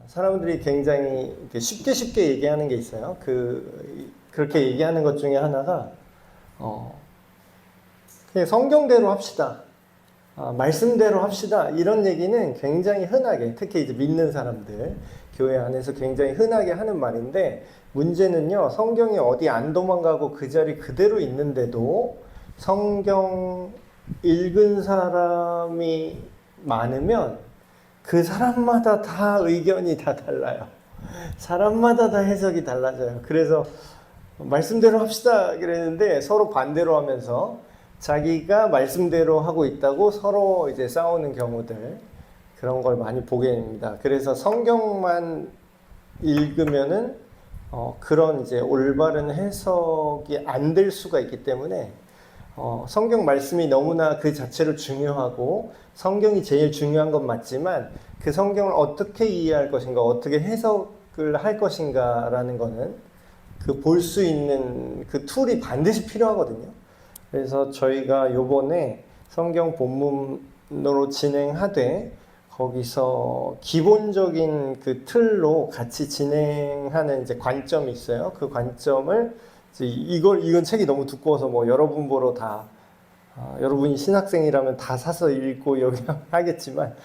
사람들이 굉장히 쉽게 얘기하는 게 있어요. 그렇게 얘기하는 것 중에 하나가, 그냥 성경대로 합시다. 말씀대로 합시다. 이런 얘기는 굉장히 흔하게, 특히 이제 믿는 사람들, 교회 안에서 굉장히 흔하게 하는 말인데, 문제는요, 성경이 어디 안 도망가고 그 자리 그대로 있는데도 성경 읽은 사람이 많으면 그 사람마다 다 의견이 다 달라요. 사람마다 다 해석이 달라져요. 그래서 말씀대로 합시다 그랬는데 서로 반대로 하면서 자기가 말씀대로 하고 있다고 서로 이제 싸우는 경우들, 그런 걸 많이 보게 됩니다. 그래서 성경만 읽으면은 그런 이제 올바른 해석이 안 될 수가 있기 때문에 성경 말씀이 너무나 그 자체로 중요하고 성경이 제일 중요한 건 맞지만 그 성경을 어떻게 이해할 것인가, 어떻게 해석을 할 것인가라는 거는 그 볼 수 있는 그 툴이 반드시 필요하거든요. 그래서 저희가 요번에 성경 본문으로 진행하되 거기서 기본적인 그 틀로 같이 진행하는 이제 관점이 있어요. 그 관점을 이건 책이 너무 두꺼워서 뭐 여러분 보러 여러분이 신학생이라면 다 사서 읽고 여기 하겠지만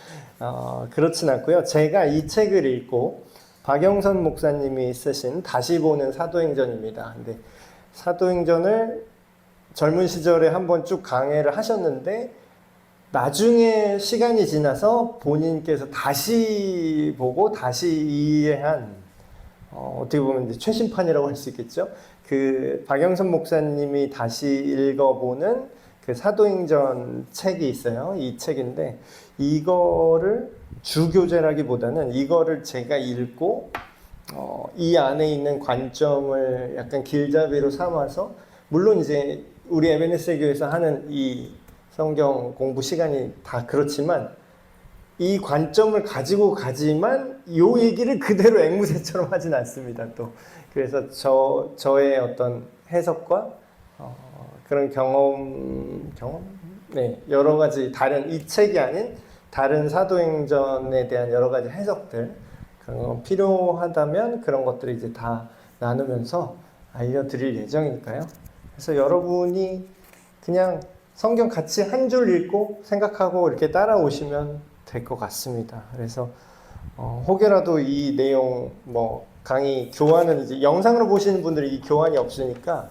그렇진 않고요. 제가 이 책을 읽고 박영선 목사님이 쓰신 다시 보는 사도행전입니다. 근데 사도행전을 젊은 시절에 한번 쭉 강해를 하셨는데 나중에 시간이 지나서 본인께서 다시 보고 다시 이해한 어떻게 보면 이제 최신판이라고 할 수 있겠죠. 그 박영선 목사님이 다시 읽어보는 그 사도행전 책이 있어요. 이 책인데 이거를 주교재라기보다는 이거를 제가 읽고 이 안에 있는 관점을 약간 길잡이로 삼아서, 물론 이제 우리 에베네스 교회에서 하는 이 성경 공부 시간이 다 그렇지만 이 관점을 가지고 가지만 이 얘기를 그대로 앵무새처럼 하진 않습니다. 또 그래서 저의 어떤 해석과 그런 경험, 네, 여러 가지 다른 이 책이 아닌 다른 사도행전에 대한 여러 가지 해석들, 그런 거 필요하다면 그런 것들을 이제 다 나누면서 알려드릴 예정이니까요. 그래서 여러분이 그냥 성경 같이 한 줄 읽고 생각하고 이렇게 따라오시면 될 것 같습니다. 그래서 혹여라도 이 내용 강의 교환은 이제 영상으로 보시는 분들이 이 교환이 없으니까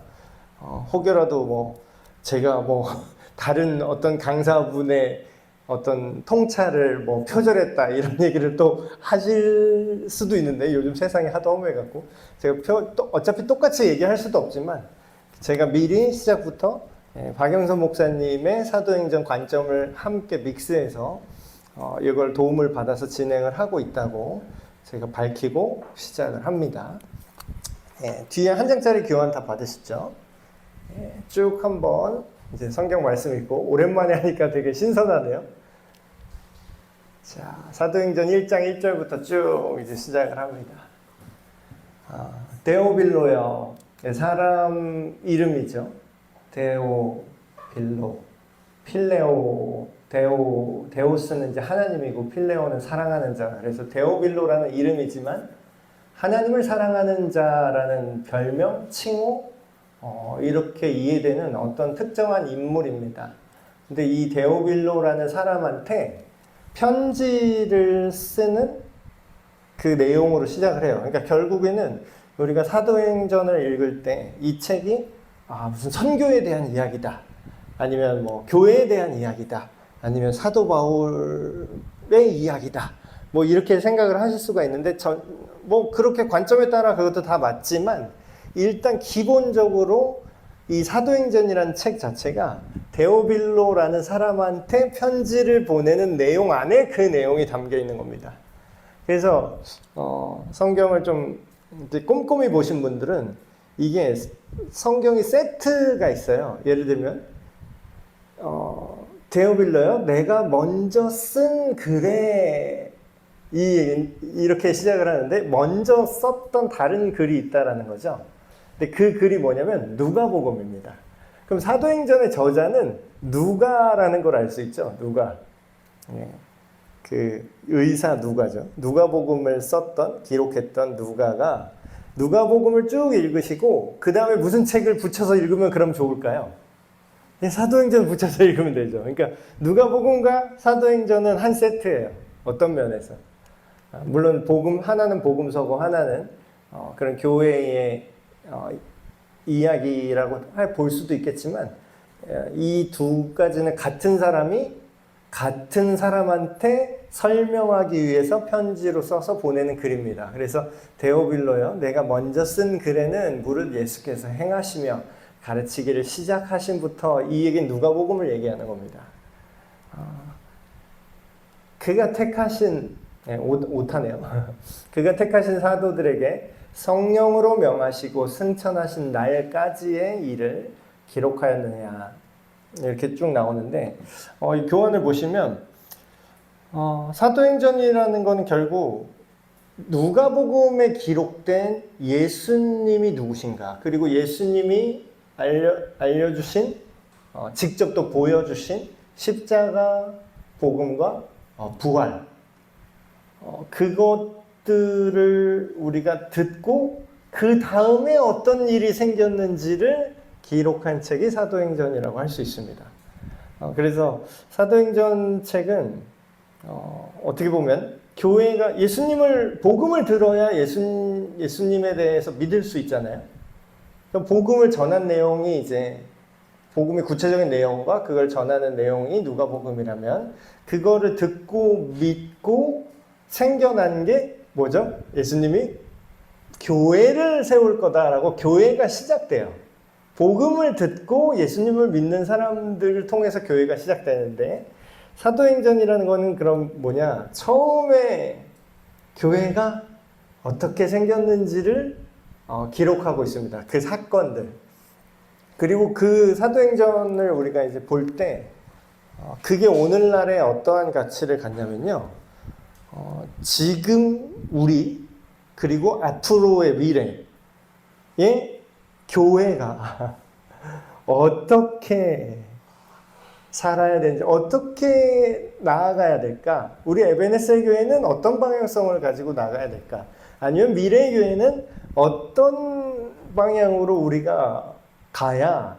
혹여라도 제가 다른 어떤 강사분의 어떤 통찰을 표절했다 이런 얘기를 또 하실 수도 있는데, 요즘 세상이 하도 험해갖고 제가 어차피 똑같이 얘기할 수도 없지만 제가 미리 시작부터 박영선 목사님의 사도행전 관점을 함께 믹스해서 이걸 도움을 받아서 진행을 하고 있다고 제가 밝히고 시작을 합니다. 뒤에 한 장짜리 교환 다 받으시죠? 쭉 한번 이제 성경 말씀 읽고, 오랜만에 하니까 되게 신선하네요. 자, 사도행전 1장 1절부터 쭉 이제 시작을 합니다. 데오빌로요. 사람 이름이죠. 데오빌로. 필레오, 데오스는 이제 하나님이고 필레오는 사랑하는 자. 그래서 데오빌로라는 이름이지만 하나님을 사랑하는 자라는 별명, 칭호, 이렇게 이해되는 어떤 특정한 인물입니다. 근데 이 데오빌로라는 사람한테 편지를 쓰는 그 내용으로 시작을 해요. 그러니까 결국에는 우리가 사도행전을 읽을 때 이 책이 무슨 선교에 대한 이야기다, 아니면 교회에 대한 이야기다, 아니면 사도 바울의 이야기다, 이렇게 생각을 하실 수가 있는데 그렇게 관점에 따라 그것도 다 맞지만 일단 기본적으로 이 사도행전이라는 책 자체가 데오빌로라는 사람한테 편지를 보내는 내용 안에 그 내용이 담겨 있는 겁니다. 그래서 성경을 좀 꼼꼼히 보신 분들은 이게 성경이 세트가 있어요. 예를 들면 데오빌로요, 내가 먼저 쓴 글에 이렇게 시작을 하는데 먼저 썼던 다른 글이 있다라는 거죠. 근데 그 글이 뭐냐면 누가복음입니다. 그럼 사도행전의 저자는 누가라는 걸 알 수 있죠. 누가. 그 의사 누가죠. 누가복음을 썼던 기록했던 누가가 누가복음을 쭉 읽으시고 그 다음에 무슨 책을 붙여서 읽으면 그럼 좋을까요? 사도행전 붙여서 읽으면 되죠. 그러니까 누가복음과 사도행전은 한 세트예요. 어떤 면에서. 물론 복음 하나는 복음서고 하나는 그런 교회의 이야기라고 볼 수도 있겠지만 이 두 가지는 같은 사람이 같은 사람한테 설명하기 위해서 편지로 써서 보내는 글입니다. 그래서 데오빌로요, 내가 먼저 쓴 글에는 무릇 예수께서 행하시며 가르치기를 시작하신부터, 이 얘기는 누가복음을 얘기하는 겁니다. 그가 택하신 오타네요. 그가 택하신 사도들에게 성령으로 명하시고 승천하신 날까지의 일을 기록하였느냐, 이렇게 쭉 나오는데 이 교환을 보시면 사도행전이라는 거는 결국 누가복음에 기록된 예수님이 누구신가, 그리고 예수님이 알려주신 직접 또 보여주신 십자가 복음과 부활, 그것들을 우리가 듣고 그 다음에 어떤 일이 생겼는지를 기록한 책이 사도행전이라고 할 수 있습니다. 그래서 사도행전 책은 어떻게 보면 교회가 예수님을 복음을 들어야 예수님에 대해서 믿을 수 있잖아요. 복음을 전한 내용이 이제 복음의 구체적인 내용과 그걸 전하는 내용이 누가복음이라면 그거를 듣고 믿고 생겨난 게 뭐죠? 예수님이 교회를 세울 거다라고 교회가 시작돼요. 복음을 듣고 예수님을 믿는 사람들을 통해서 교회가 시작되는데, 사도행전이라는 거는 그럼 뭐냐? 처음에 교회가 어떻게 생겼는지를 기록하고 있습니다. 그 사건들. 그리고 그 사도행전을 우리가 이제 볼 때 그게 오늘날에 어떠한 가치를 갖냐면요. 지금 우리 그리고 앞으로의 미래의 교회가 어떻게 살아야 되는지, 어떻게 나아가야 될까? 우리 에베네셀 교회는 어떤 방향성을 가지고 나가야 될까? 아니면 미래 교회는 어떤 방향으로 우리가 가야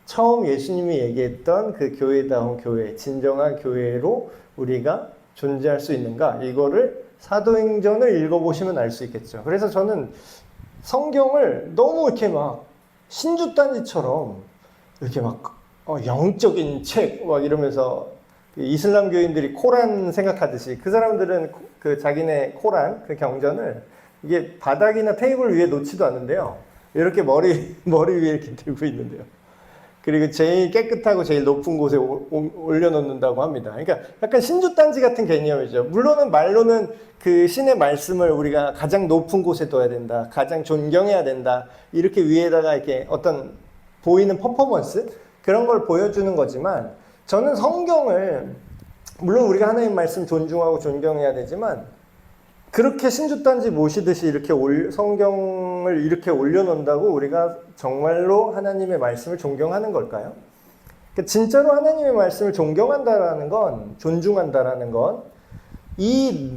처음 예수님이 얘기했던 그 교회다운 교회, 진정한 교회로 우리가 존재할 수 있는가? 이거를 사도행전을 읽어보시면 알 수 있겠죠. 그래서 저는 성경을 너무 이렇게 막 신주단지처럼 이렇게 막 영적인 책 막 이러면서 이슬람 교인들이 코란 생각하듯이, 그 사람들은 그 자기네 코란 그 경전을 이게 바닥이나 테이블 위에 놓지도 않는데요. 이렇게 머리 위에 이렇게 들고 있는데요. 그리고 제일 깨끗하고 제일 높은 곳에 올려놓는다고 합니다. 그러니까 약간 신주단지 같은 개념이죠. 물론은 말로는 그 신의 말씀을 우리가 가장 높은 곳에 둬야 된다, 가장 존경해야 된다, 이렇게 위에다가 이렇게 어떤 보이는 퍼포먼스, 그런 걸 보여주는 거지만, 저는 성경을 물론 우리가 하나님 말씀 존중하고 존경해야 되지만 그렇게 신주단지 모시듯이 이렇게 성경을 이렇게 올려놓는다고 우리가 정말로 하나님의 말씀을 존경하는 걸까요? 그러니까 진짜로 하나님의 말씀을 존경한다라는 건, 존중한다라는 건 이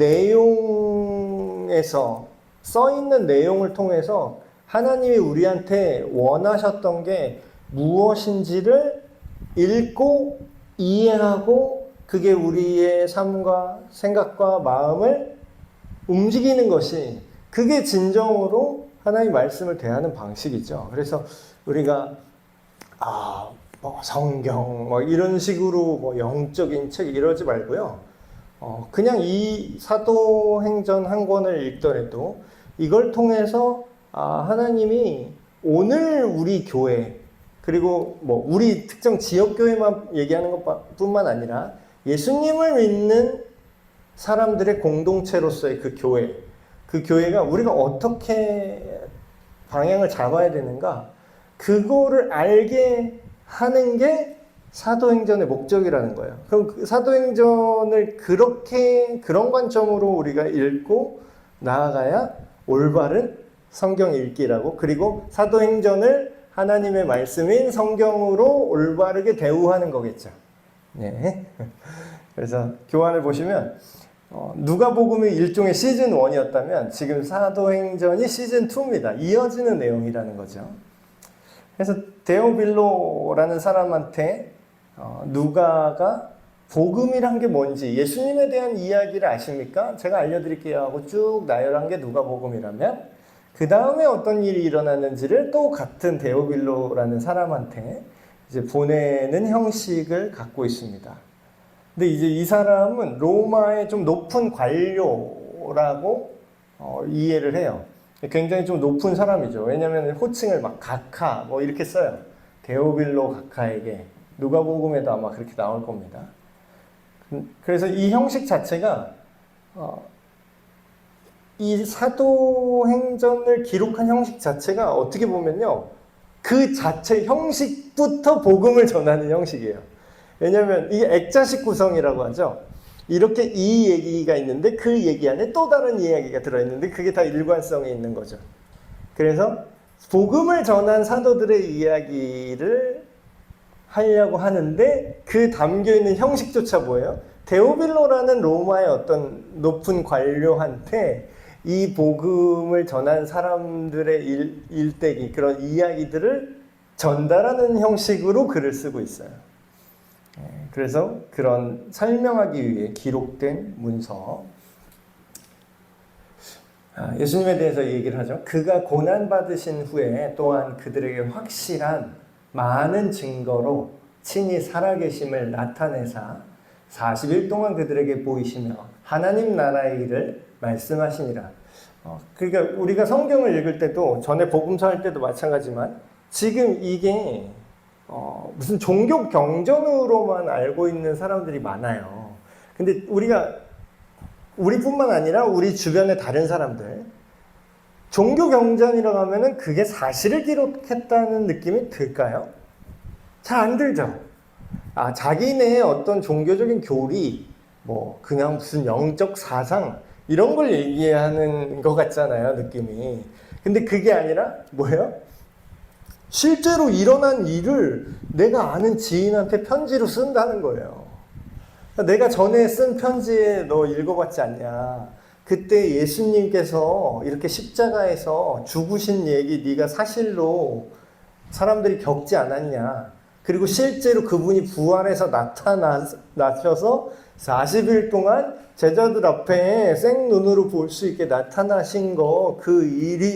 내용에서 써있는 내용을 통해서 하나님이 우리한테 원하셨던 게 무엇인지를 읽고 이해하고 그게 우리의 삶과 생각과 마음을 움직이는 것이, 그게 진정으로 하나님의 말씀을 대하는 방식이죠. 그래서 우리가 성경 이런 식으로 영적인 책 이러지 말고요. 그냥 이 사도행전 한 권을 읽더라도 이걸 통해서 하나님이 오늘 우리 교회, 그리고 우리 특정 지역 교회만 얘기하는 것뿐만 아니라 예수님을 믿는 사람들의 공동체로서의 그 교회가 우리가 어떻게 방향을 잡아야 되는가, 그거를 알게 하는 게 사도행전의 목적이라는 거예요. 그럼 그 사도행전을 그런 관점으로 우리가 읽고 나아가야 올바른 성경 읽기라고, 그리고 사도행전을 하나님의 말씀인 성경으로 올바르게 대우하는 거겠죠. 네. 그래서 교환을 보시면 누가복음이 일종의 시즌 1이었다면 지금 사도행전이 시즌 2입니다. 이어지는 내용이라는 거죠. 그래서 데오빌로라는 사람한테 누가가 복음이란 게 뭔지, 예수님에 대한 이야기를 아십니까? 제가 알려드릴게요 하고 쭉 나열한 게 누가복음이라면, 그 다음에 어떤 일이 일어났는지를 또 같은 데오빌로라는 사람한테 이제 보내는 형식을 갖고 있습니다. 근데 이제 이 사람은 로마의 좀 높은 관료라고 이해를 해요. 굉장히 좀 높은 사람이죠. 왜냐면 호칭을 막 각하 뭐 이렇게 써요. 데오빌로 각하에게. 누가복음에도 아마 그렇게 나올 겁니다. 그래서 이 형식 자체가 이 사도행전을 기록한 형식 자체가 어떻게 보면요, 그 자체 형식부터 복음을 전하는 형식이에요. 왜냐하면 이게 액자식 구성이라고 하죠. 이렇게 이 얘기가 있는데 그 얘기 안에 또 다른 이야기가 들어있는데 그게 다 일관성이 있는 거죠. 그래서 복음을 전한 사도들의 이야기를 하려고 하는데 그 담겨있는 형식조차 뭐예요? 데오빌로라는 로마의 어떤 높은 관료한테 이 복음을 전한 사람들의 일대기, 그런 이야기들을 전달하는 형식으로 글을 쓰고 있어요. 그래서 그런 설명하기 위해 기록된 문서. 예수님에 대해서 얘기를 하죠. 그가 고난받으신 후에 또한 그들에게 확실한 많은 증거로 친히 살아계심을 나타내사 40일 동안 그들에게 보이시며 하나님 나라의 일을 말씀하시니라. 그러니까 우리가 성경을 읽을 때도, 전에 복음서 할 때도 마찬가지지만 지금 이게 무슨 종교 경전으로만 알고 있는 사람들이 많아요. 근데 우리뿐만 아니라 우리 주변의 다른 사람들, 종교 경전이라고 하면은 그게 사실을 기록했다는 느낌이 들까요? 잘 안 들죠. 자기네의 어떤 종교적인 교리, 뭐 그냥 무슨 영적 사상 이런 걸 얘기하는 것 같잖아요, 느낌이. 근데 그게 아니라 뭐예요? 실제로 일어난 일을 내가 아는 지인한테 편지로 쓴다는 거예요. 내가 전에 쓴 편지에 너 읽어봤지 않냐? 그때 예수님께서 이렇게 십자가에서 죽으신 얘기 네가 사실로 사람들이 겪지 않았냐? 그리고 실제로 그분이 부활해서 나타나셔서 40일 동안 제자들 앞에 생눈으로 볼 수 있게 나타나신 거, 그 일이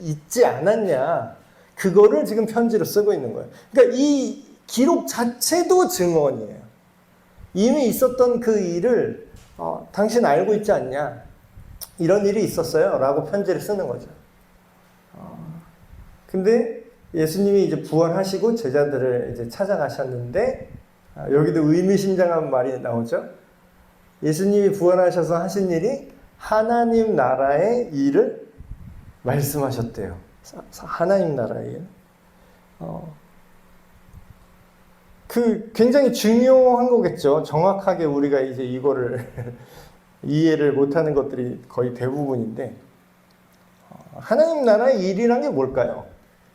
있지 않았냐? 그거를 지금 편지로 쓰고 있는 거예요. 그러니까 이 기록 자체도 증언이에요. 이미 있었던 그 일을 당신 알고 있지 않냐? 이런 일이 있었어요. 라고 편지를 쓰는 거죠. 근데 예수님이 이제 부활하시고 제자들을 이제 찾아가셨는데, 여기도 의미심장한 말이 나오죠. 예수님이 부활하셔서 하신 일이 하나님 나라의 일을 말씀하셨대요. 하나님 나라의 일. 굉장히 중요한 거겠죠. 정확하게 우리가 이제 이거를 이해를 못하는 것들이 거의 대부분인데, 하나님 나라의 일이란 게 뭘까요?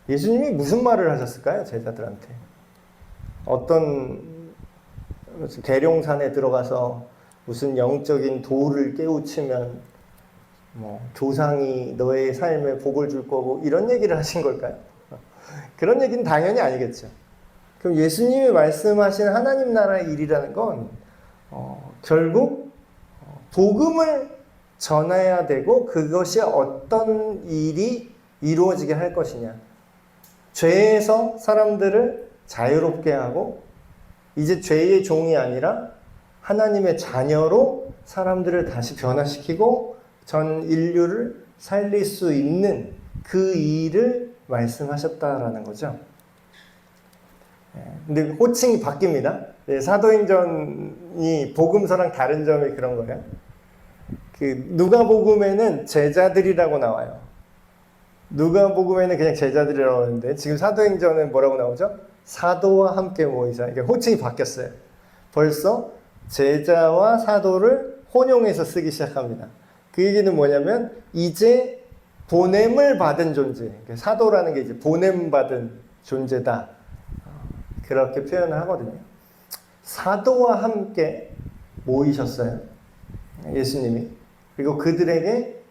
예수님이 무슨 말을 하셨을까요? 제자들한테. 어떤 계룡산에 들어가서 무슨 영적인 돌을 깨우치면 뭐 조상이 너의 삶에 복을 줄 거고 이런 얘기를 하신 걸까요? 그런 얘기는 당연히 아니겠죠. 그럼 예수님이 말씀하신 하나님 나라의 일이라는 건 결국 복음을 전해야 되고 그것이 어떤 일이 이루어지게 할 것이냐. 죄에서 사람들을 자유롭게 하고 이제 죄의 종이 아니라 하나님의 자녀로 사람들을 다시 변화시키고 전 인류를 살릴 수 있는 그 일을 말씀하셨다라는 거죠. 근데 호칭이 바뀝니다. 사도행전이 복음서랑 다른 점이 그런 거예요. 누가복음에는 제자들이라고 나와요. 누가복음에는 그냥 제자들이라고 하는데 지금 사도행전은 뭐라고 나오죠? 사도와 함께 모이자. 이게 호칭이 바뀌었어요. 벌써 제자와 사도를 혼용해서 쓰기 시작합니다. 그 얘기는 뭐냐면 이제 보냄을 받은 존재. 사도라는 게 이제 보냄받은 존재다. 그렇게 표현을 하거든요. 사도와 함께 모이셨어요. 예수님이. 그리고 그들에게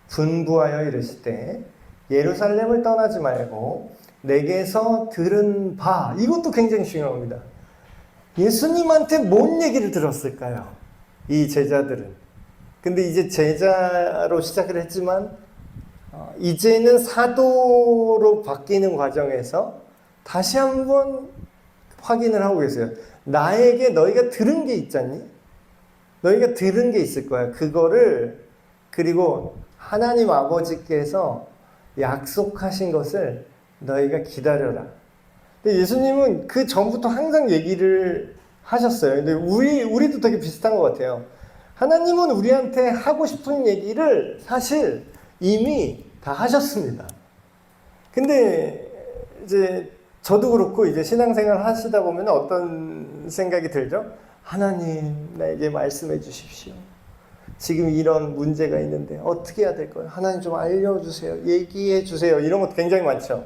분부하여 이르시되 예루살렘을 떠나지 말고 내게서 들은 바. 이것도 굉장히 중요합니다. 예수님한테 뭔 얘기를 들었을까요? 이 제자들은. 근데 이제 제자로 시작을 했지만 이제는 사도로 바뀌는 과정에서 다시 한번 확인을 하고 계세요. 나에게 너희가 들은 게 있잖니? 너희가 들은 게 있을 거야. 그거를, 그리고 하나님 아버지께서 약속하신 것을 너희가 기다려라. 근데 예수님은 그 전부터 항상 얘기를 하셨어요. 근데 우리도 되게 비슷한 것 같아요. 하나님은 우리한테 하고 싶은 얘기를 사실 이미 다 하셨습니다. 근데 이제 저도 그렇고 이제 신앙생활 하시다 보면 어떤 생각이 들죠? 하나님, 나에게 말씀해 주십시오. 지금 이런 문제가 있는데 어떻게 해야 될 거예요? 하나님 좀 알려주세요. 얘기해 주세요. 이런 것도 굉장히 많죠.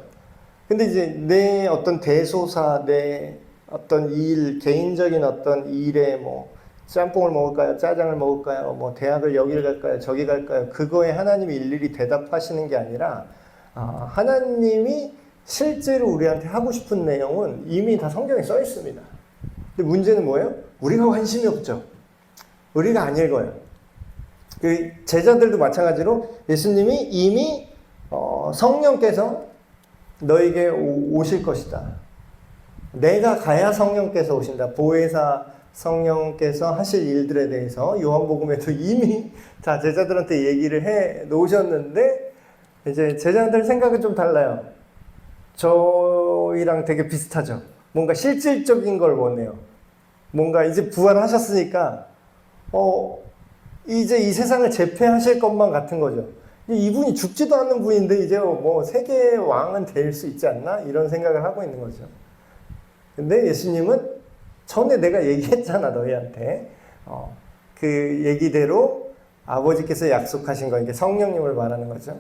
근데 이제 내 어떤 대소사, 내 어떤 일, 개인적인 어떤 일에 뭐 짬뽕을 먹을까요? 짜장을 먹을까요? 뭐 대학을 여기를 갈까요? 저기 갈까요? 그거에 하나님이 일일이 대답하시는 게 아니라 하나님이 실제로 우리한테 하고 싶은 내용은 이미 다 성경에 써 있습니다. 근데 문제는 뭐예요? 우리가 관심이 없죠. 우리가 안 읽어요. 그 제자들도 마찬가지로 예수님이 이미 성령께서 너에게 오실 것이다. 내가 가야 성령께서 오신다. 보혜사 성령께서 하실 일들에 대해서 요한복음에도 이미 다 제자들한테 얘기를 해 놓으셨는데 이제 제자들 생각은 좀 달라요. 저희랑 되게 비슷하죠. 뭔가 실질적인 걸 원해요. 뭔가 이제 부활하셨으니까 이제 이 세상을 제패하실 것만 같은 거죠. 이분이 죽지도 않는 분인데 이제 뭐 세계의 왕은 될 수 있지 않나? 이런 생각을 하고 있는 거죠. 근데 예수님은 전에 내가 얘기했잖아, 너희한테. 그 얘기대로 아버지께서 약속하신 거, 이게 성령님을 말하는 거죠.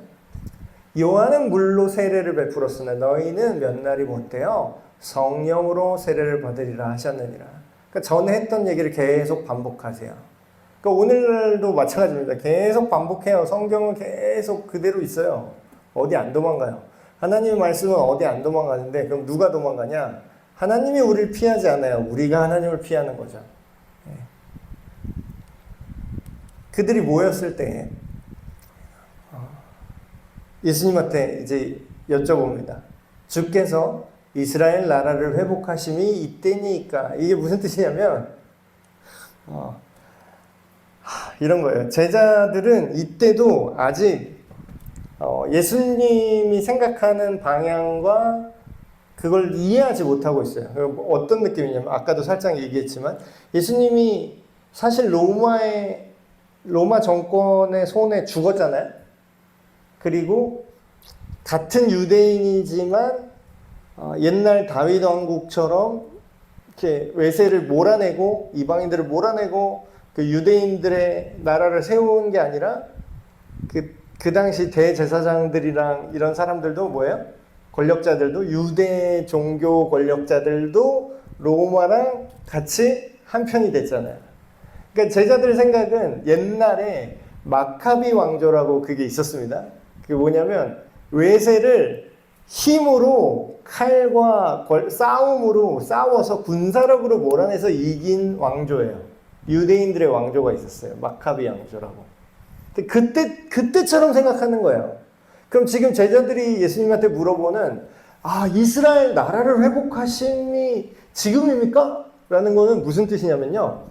요한은 물로 세례를 베풀었으나 너희는 몇 날이 못되어 성령으로 세례를 받으리라 하셨느니라. 그러니까 전에 했던 얘기를 계속 반복하세요. 그러니까 오늘날도 마찬가지입니다. 계속 반복해요. 성경은 계속 그대로 있어요. 어디 안 도망가요. 하나님의 말씀은 어디 안 도망가는데 그럼 누가 도망가냐? 하나님이 우리를 피하지 않아요. 우리가 하나님을 피하는 거죠. 그들이 모였을 때 예수님한테 이제 여쭤봅니다. 주께서 이스라엘 나라를 회복하심이 이때니까. 이게 무슨 뜻이냐면 이런 거예요. 제자들은 이때도 아직 예수님이 생각하는 방향과 그걸 이해하지 못하고 있어요. 어떤 느낌이냐면 아까도 살짝 얘기했지만 예수님이 사실 로마 정권의 손에 죽었잖아요. 그리고 같은 유대인이지만 옛날 다윗 왕국처럼 이렇게 외세를 몰아내고 이방인들을 몰아내고 그 유대인들의 나라를 세운 게 아니라 그 당시 대제사장들이랑 이런 사람들도 뭐예요? 권력자들도 유대 종교 권력자들도 로마랑 같이 한편이 됐잖아요. 그러니까 제자들 생각은 옛날에 마카비 왕조라고 그게 있었습니다. 그게 뭐냐면 외세를 힘으로 칼과 싸움으로 싸워서 군사력으로 몰아내서 이긴 왕조예요. 유대인들의 왕조가 있었어요. 마카비 왕조라고. 그때처럼 생각하는 거예요. 그럼 지금 제자들이 예수님한테 물어보는 이스라엘 나라를 회복하심이 지금입니까? 라는 거는 무슨 뜻이냐면요.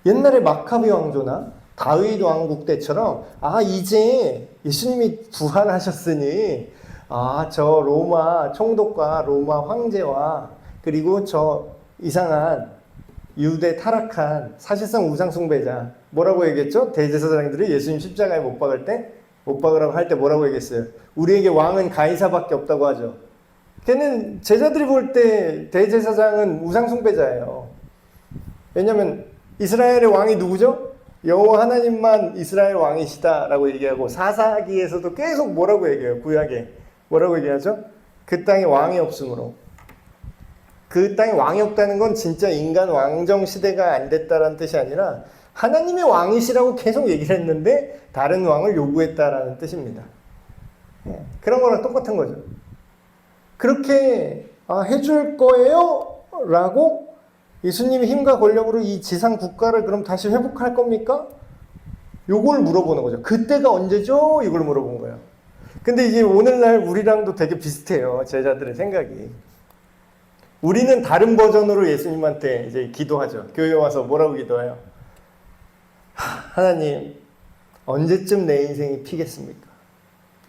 옛날에 마카비 왕조나 다윗 왕국 때처럼 이제 예수님이 부활하셨으니 저 로마 총독과 로마 황제와 그리고 저 이상한 유대 타락한 사실상 우상숭배자 뭐라고 얘기했죠? 대제사장들이 예수님 십자가에 못 박으라고 할 때 뭐라고 얘기했어요? 우리에게 왕은 가이사밖에 없다고 하죠. 걔는 제자들이 볼 때 대제사장은 우상숭배자예요. 왜냐하면 이스라엘의 왕이 누구죠? 여호와 하나님만 이스라엘 왕이시다라고 얘기하고 사사기에서도 계속 뭐라고 얘기해요? 구약에 뭐라고 얘기하죠? 그 땅에 왕이 없으므로. 그 땅에 왕이 없다는 건 진짜 인간 왕정 시대가 안 됐다라는 뜻이 아니라 하나님의 왕이시라고 계속 얘기를 했는데 다른 왕을 요구했다라는 뜻입니다. 그런 거랑 똑같은 거죠. 그렇게 해줄 거예요? 라고 예수님이 힘과 권력으로 이 지상 국가를 그럼 다시 회복할 겁니까? 요걸 물어보는 거죠. 그때가 언제죠? 이걸 물어본 거예요. 근데 이제 오늘날 우리랑도 되게 비슷해요. 제자들의 생각이. 우리는 다른 버전으로 예수님한테 이제 기도하죠. 교회 와서 뭐라고 기도해요? 하나님, 언제쯤 내 인생이 피겠습니까?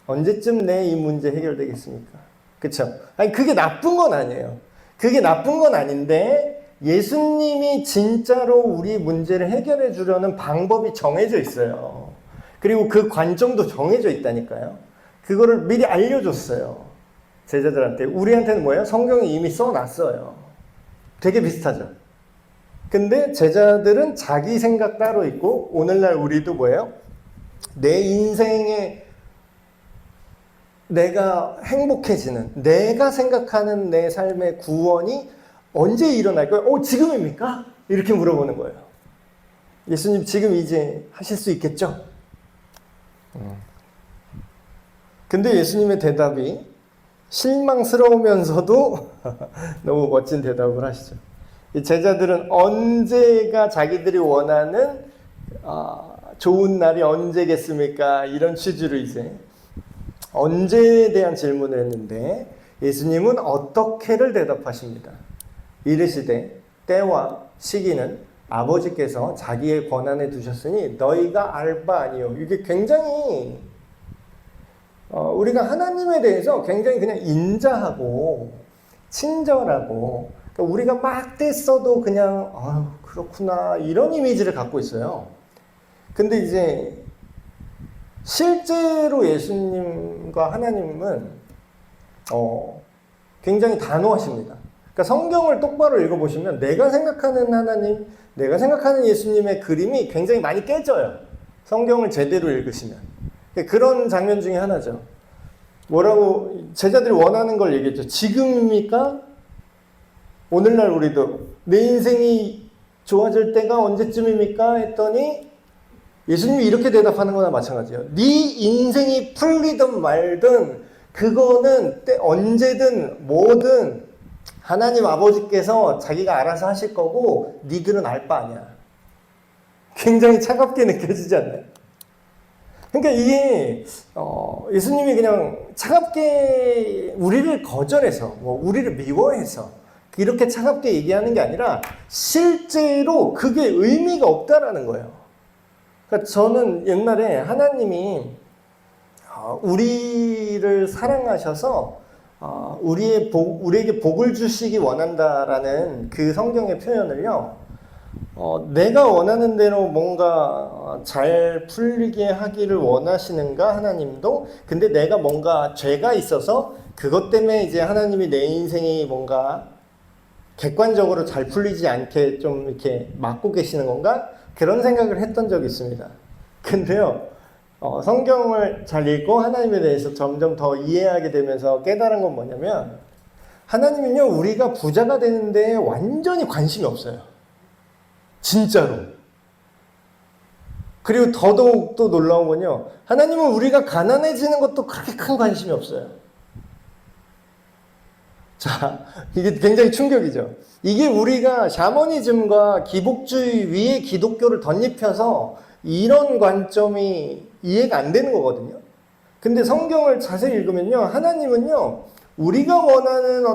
언제쯤 내 이 문제 해결되겠습니까? 그쵸? 아니, 그게 나쁜 건 아니에요. 그게 나쁜 건 아닌데, 예수님이 진짜로 우리 문제를 해결해 주려는 방법이 정해져 있어요. 그리고 그 관점도 정해져 있다니까요. 그거를 미리 알려줬어요. 제자들한테. 우리한테는 뭐예요? 성경에 이미 써놨어요. 되게 비슷하죠. 근데 제자들은 자기 생각 따로 있고, 오늘날 우리도 뭐예요? 내 인생에 내가 행복해지는, 내가 생각하는 내 삶의 구원이 언제 일어날까요? 지금입니까? 이렇게 물어보는 거예요. 예수님 지금 이제 하실 수 있겠죠? 근데 예수님의 대답이 실망스러우면서도 너무 멋진 대답을 하시죠. 이 제자들은 언제가 자기들이 원하는 좋은 날이 언제겠습니까? 이런 취지로 이제 언제에 대한 질문을 했는데 예수님은 어떻게를 대답하십니다. 이르시되 때와 시기는 아버지께서 자기의 권한에 두셨으니 너희가 알 바 아니요. 이게 굉장히 우리가 하나님에 대해서 굉장히 그냥 인자하고 친절하고 그러니까 우리가 막 뗐어도 그냥 그렇구나 이런 이미지를 갖고 있어요. 근데 이제 실제로 예수님과 하나님은 굉장히 단호하십니다. 그러니까 성경을 똑바로 읽어보시면 내가 생각하는 하나님, 내가 생각하는 예수님의 그림이 굉장히 많이 깨져요. 성경을 제대로 읽으시면. 그런 장면 중에 하나죠. 뭐라고 제자들이 원하는 걸 얘기했죠. 지금입니까? 오늘날 우리도 내 인생이 좋아질 때가 언제쯤입니까? 했더니 예수님이 이렇게 대답하는 거나 마찬가지예요. 네 인생이 풀리든 말든 그거는 언제든 뭐든 하나님 아버지께서 자기가 알아서 하실 거고 니들은 알 바 아니야. 굉장히 차갑게 느껴지지 않나요? 그러니까 이게 예수님이 그냥 차갑게 우리를 거절해서 우리를 미워해서 이렇게 차갑게 얘기하는 게 아니라 실제로 그게 의미가 없다라는 거예요. 그러니까 저는 옛날에 하나님이 우리를 사랑하셔서 우리에게 복을 주시기 원한다라는 그 성경의 표현을요. 내가 원하는 대로 뭔가 잘 풀리게 하기를 원하시는가 하나님도. 근데 내가 뭔가 죄가 있어서 그것 때문에 이제 하나님이 내 인생이 뭔가 객관적으로 잘 풀리지 않게 좀 이렇게 막고 계시는 건가? 그런 생각을 했던 적이 있습니다. 근데요, 성경을 잘 읽고 하나님에 대해서 점점 더 이해하게 되면서 깨달은 건 뭐냐면 하나님은요, 우리가 부자가 되는데 완전히 관심이 없어요. 진짜로. 그리고 더더욱 또 놀라운 건요, 하나님은 우리가 가난해지는 것도 그렇게 큰 관심이 없어요. 자, 이게 굉장히 충격이죠. 이게 우리가 샤머니즘과 기복주의 위에 기독교를 덧입혀서 이런 관점이 이해가 안 되는 거거든요. 근데 성경을 자세히 읽으면요, 하나님은요, 우리가 원하는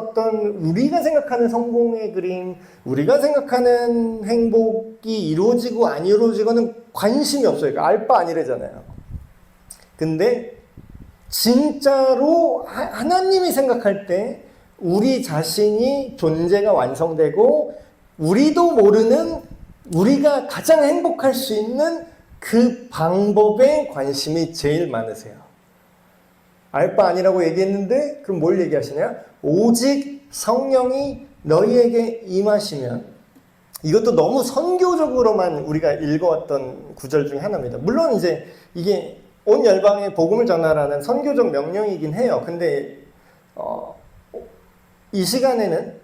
우리가 생각하는 성공의 그림, 우리가 생각하는 행복이 이루어지고 안 이루어지고는 관심이 없어요. 그러니까 알 바 아니래잖아요. 근데 진짜로 하나님이 생각할 때 우리 자신이 존재가 완성되고 우리도 모르는 우리가 가장 행복할 수 있는 그 방법에 관심이 제일 많으세요. 알 바 아니라고 얘기했는데 그럼 뭘 얘기하시나요? 오직 성령이 너희에게 임하시면. 이것도 너무 선교적으로만 우리가 읽어왔던 구절 중에 하나입니다. 물론 이제 이게 온 열방에 복음을 전하라는 선교적 명령이긴 해요. 근데 이 시간에는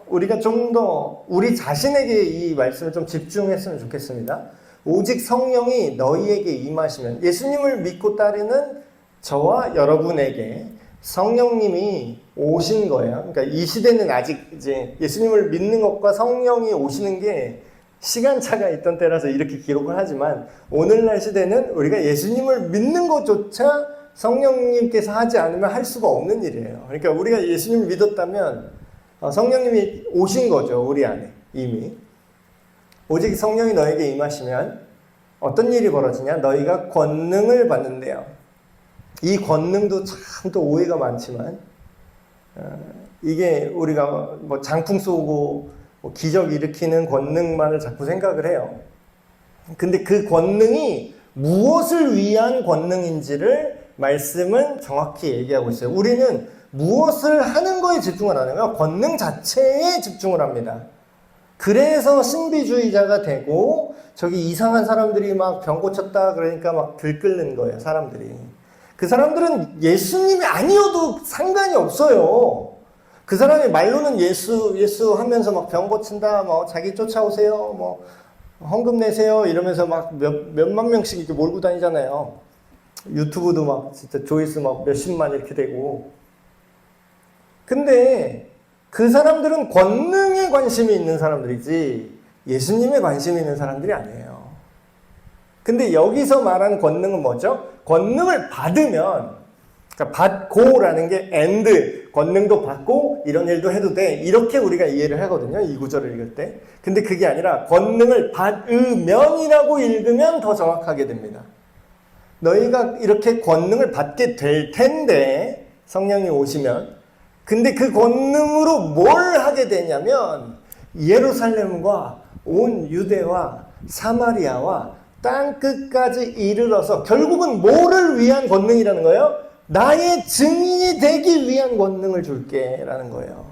우리가 좀 더 우리 자신에게 이 말씀을 좀 집중했으면 좋겠습니다. 오직 성령이 너희에게 임하시면, 예수님을 믿고 따르는 저와 여러분에게 성령님이 오신 거예요. 그러니까 이 시대는 아직 이제 예수님을 믿는 것과 성령이 오시는 게 시간차가 있던 때라서 이렇게 기록을 하지만, 오늘날 시대는 우리가 예수님을 믿는 것조차 성령님께서 하지 않으면 할 수가 없는 일이에요. 그러니까 우리가 예수님을 믿었다면 성령님이 오신 거죠. 우리 안에 이미. 오직 성령이 너에게 임하시면 어떤 일이 벌어지냐? 너희가 권능을 받는데요. 이 권능도 참 또 오해가 많지만, 이게 우리가 뭐 장풍 쏘고 뭐 기적 일으키는 권능만을 자꾸 생각을 해요. 근데 그 권능이 무엇을 위한 권능인지를 말씀은 정확히 얘기하고 있어요. 우리는 무엇을 하는 거에 집중을 안 하고요, 권능 자체에 집중을 합니다. 그래서 신비주의자가 되고, 저기 이상한 사람들이 막 병 고쳤다 그러니까 막 들끓는 거예요, 사람들이. 그 사람들은 예수님이 아니어도 상관이 없어요. 그 사람이 말로는 예수 하면서 막 병 고친다, 뭐 자기 쫓아오세요, 뭐 헌금 내세요 이러면서 막 몇만 명씩 이렇게 몰고 다니잖아요. 유튜브도 막 진짜 조회수 막 몇십만 이렇게 되고. 근데 그 사람들은 권능에 관심이 있는 사람들이지 예수님에 관심이 있는 사람들이 아니에요. 근데 여기서 말하는 권능은 뭐죠? 권능을 받으면, 그러니까 받고라는 게 and, 권능도 받고 이런 일도 해도 돼, 이렇게 우리가 이해를 하거든요, 이 구절을 읽을 때. 근데 그게 아니라 권능을 받으면이라고 읽으면 더 정확하게 됩니다. 너희가 이렇게 권능을 받게 될 텐데, 성령이 오시면. 근데 그 권능으로 뭘 하게 되냐면, 예루살렘과 온 유대와 사마리아와 땅 끝까지 이르러서, 결국은 뭐를 위한 권능이라는 거예요? 나의 증인이 되기 위한 권능을 줄게 라는 거예요.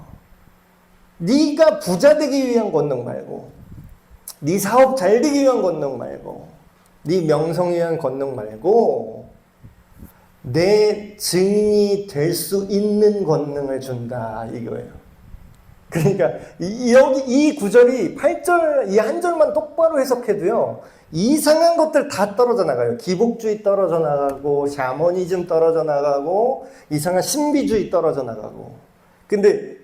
네가 부자 되기 위한 권능 말고, 네 사업 잘 되기 위한 권능 말고, 네 명성에 위한 권능 말고, 내 증인이 될 수 있는 권능을 준다 이거예요. 그러니까 여기 이 구절이 8절 이 한 절만 똑바로 해석해도요, 이상한 것들 다 떨어져 나가요. 기복주의 떨어져 나가고, 샤머니즘 떨어져 나가고, 이상한 신비주의 떨어져 나가고. 근데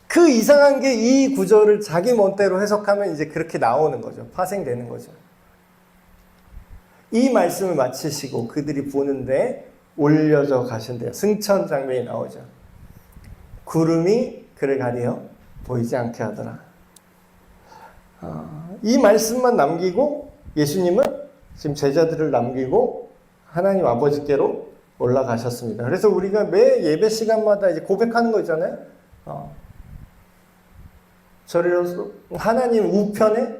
그 이상한 게 이 구절을 자기 멋대로 해석하면 이제 그렇게 나오는 거죠. 파생되는 거죠. 이 말씀을 마치시고 그들이 보는데 올려져 가신대요. 승천 장면이 나오죠. 구름이 그를 가리어 보이지 않게 하더라. 이 말씀만 남기고 예수님은 지금 제자들을 남기고 하나님 아버지께로 올라가셨습니다. 그래서 우리가 매 예배 시간마다 이제 고백하는 거 있잖아요. 저리로 하나님 우편에,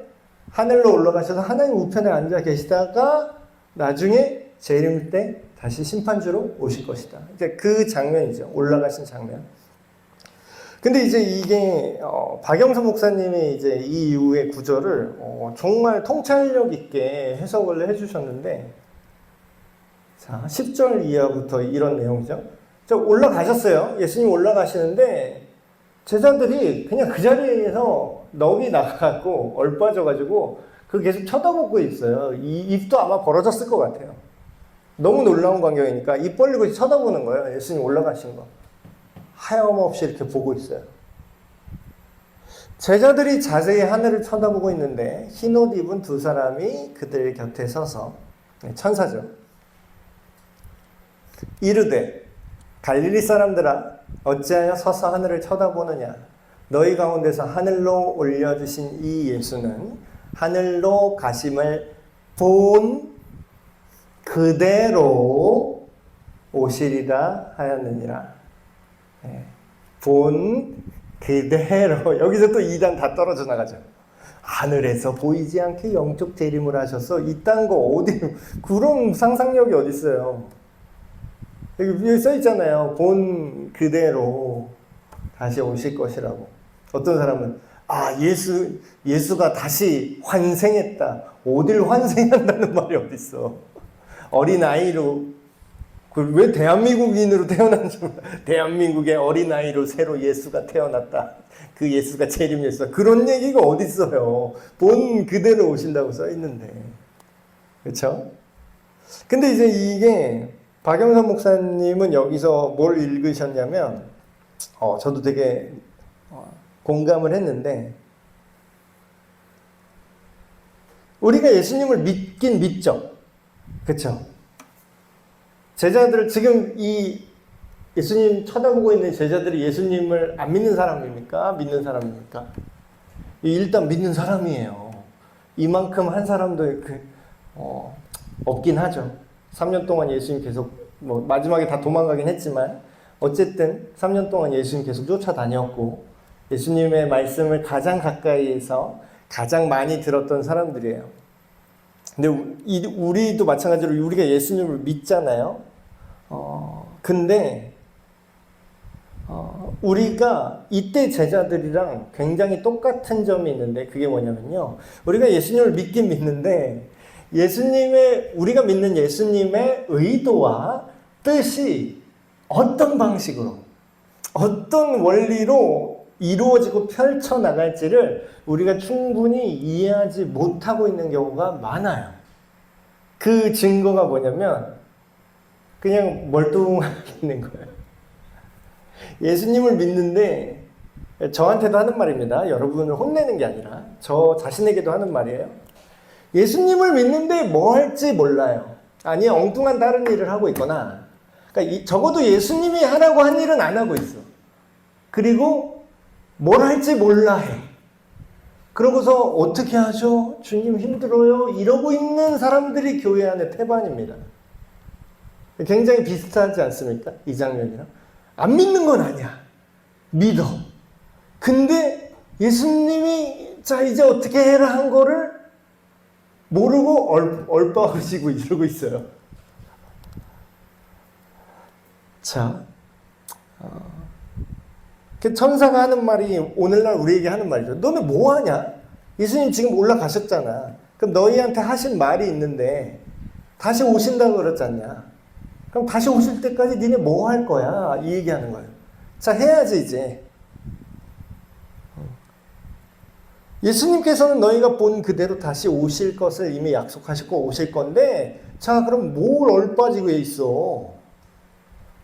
하늘로 올라가셔서 하나님 우편에 앉아 계시다가 나중에 재림 때 다시 심판주로 오실 것이다. 이제 그 장면이죠. 올라가신 장면. 근데 이제 이게 박영선 목사님이 이제 이 이후의 구절을 정말 통찰력 있게 해석을 해주셨는데, 자 10절 이하부터 이런 내용이죠. 올라가셨어요. 예수님 올라가시는데 제자들이 그냥 그 자리에서 넋이 나가고 얼빠져가지고 그 계속 쳐다보고 있어요. 이 입도 아마 벌어졌을 것 같아요. 너무 놀라운 광경이니까 입 벌리고 쳐다보는 거예요. 예수님 올라가신 거. 하염없이 이렇게 보고 있어요. 제자들이 자세히 하늘을 쳐다보고 있는데 흰옷 입은 두 사람이 그들 곁에 서서, 천사죠, 이르되 갈릴리 사람들아 어찌하여 서서 하늘을 쳐다보느냐. 너희 가운데서 하늘로 올려주신 이 예수는 하늘로 가심을 본 그대로 오시리라 하였느니라. 본 그대로. 여기서 또 2단 다 떨어져 나가죠. 하늘에서 보이지 않게 영적 재림을 하셔서 이딴 거 어디, 그런 상상력이 어디 있어요. 여기 써 있잖아요. 본 그대로 다시 오실 것이라고. 어떤 사람은 예수가 다시 환생했다. 어딜 환생한다는 말이 어디 있어. 어린아이로 왜 대한민국인으로 태어난지 몰라. 대한민국의 어린아이로 새로 예수가 태어났다. 그 예수가 재림 예수다. 그런 얘기가 어디 있어요. 본 그대로 오신다고 써 있는데. 그렇죠? 근데 이제 이게 박영선 목사님은 여기서 뭘 읽으셨냐면 저도 되게 공감을 했는데, 우리가 예수님을 믿긴 믿죠. 그렇죠? 제자들, 지금 이 예수님 쳐다보고 있는 제자들이 예수님을 안 믿는 사람입니까? 믿는 사람입니까? 일단 믿는 사람이에요. 이만큼 한 사람도 없긴 하죠. 3년 동안 예수님 계속, 마지막에 다 도망가긴 했지만 어쨌든 3년 동안 예수님 계속 쫓아다녔고 예수님의 말씀을 가장 가까이에서 가장 많이 들었던 사람들이에요. 근데 우리도 마찬가지로 우리가 예수님을 믿잖아요. 근데 우리가 이때 제자들이랑 굉장히 똑같은 점이 있는데, 그게 뭐냐면요. 우리가 예수님을 믿긴 믿는데 우리가 믿는 예수님의 의도와 뜻이 어떤 방식으로, 어떤 원리로 이루어지고 펼쳐나갈지를 우리가 충분히 이해하지 못하고 있는 경우가 많아요. 그 증거가 뭐냐면 그냥 멀뚱하게 있는 거예요. 예수님을 믿는데, 저한테도 하는 말입니다. 여러분을 혼내는 게 아니라 저 자신에게도 하는 말이에요. 예수님을 믿는데 뭐 할지 몰라요. 아니, 엉뚱한 다른 일을 하고 있거나, 그러니까 적어도 예수님이 하라고 한 일은 안 하고 있어. 그리고 뭘 할지 몰라 해. 그러고서 어떻게 하죠? 주님 힘들어요. 이러고 있는 사람들이 교회 안에 태반입니다. 굉장히 비슷하지 않습니까? 이 장면이랑. 안 믿는 건 아니야. 믿어. 근데 예수님이 자 이제 어떻게 해라 한 거를 모르고 얼빠지고 이러고 있어요. 자, 천사가 하는 말이 오늘날 우리에게 하는 말이죠. 너네 뭐 하냐? 예수님 지금 올라가셨잖아. 그럼 너희한테 하신 말이 있는데 다시 오신다고 그러지 않냐? 그럼 다시 오실 때까지 니네 뭐 할 거야? 이 얘기하는 거예요. 자, 해야지 이제. 예수님께서는 너희가 본 그대로 다시 오실 것을 이미 약속하셨고 오실 건데, 자, 그럼 뭘 얼빠지고 있어?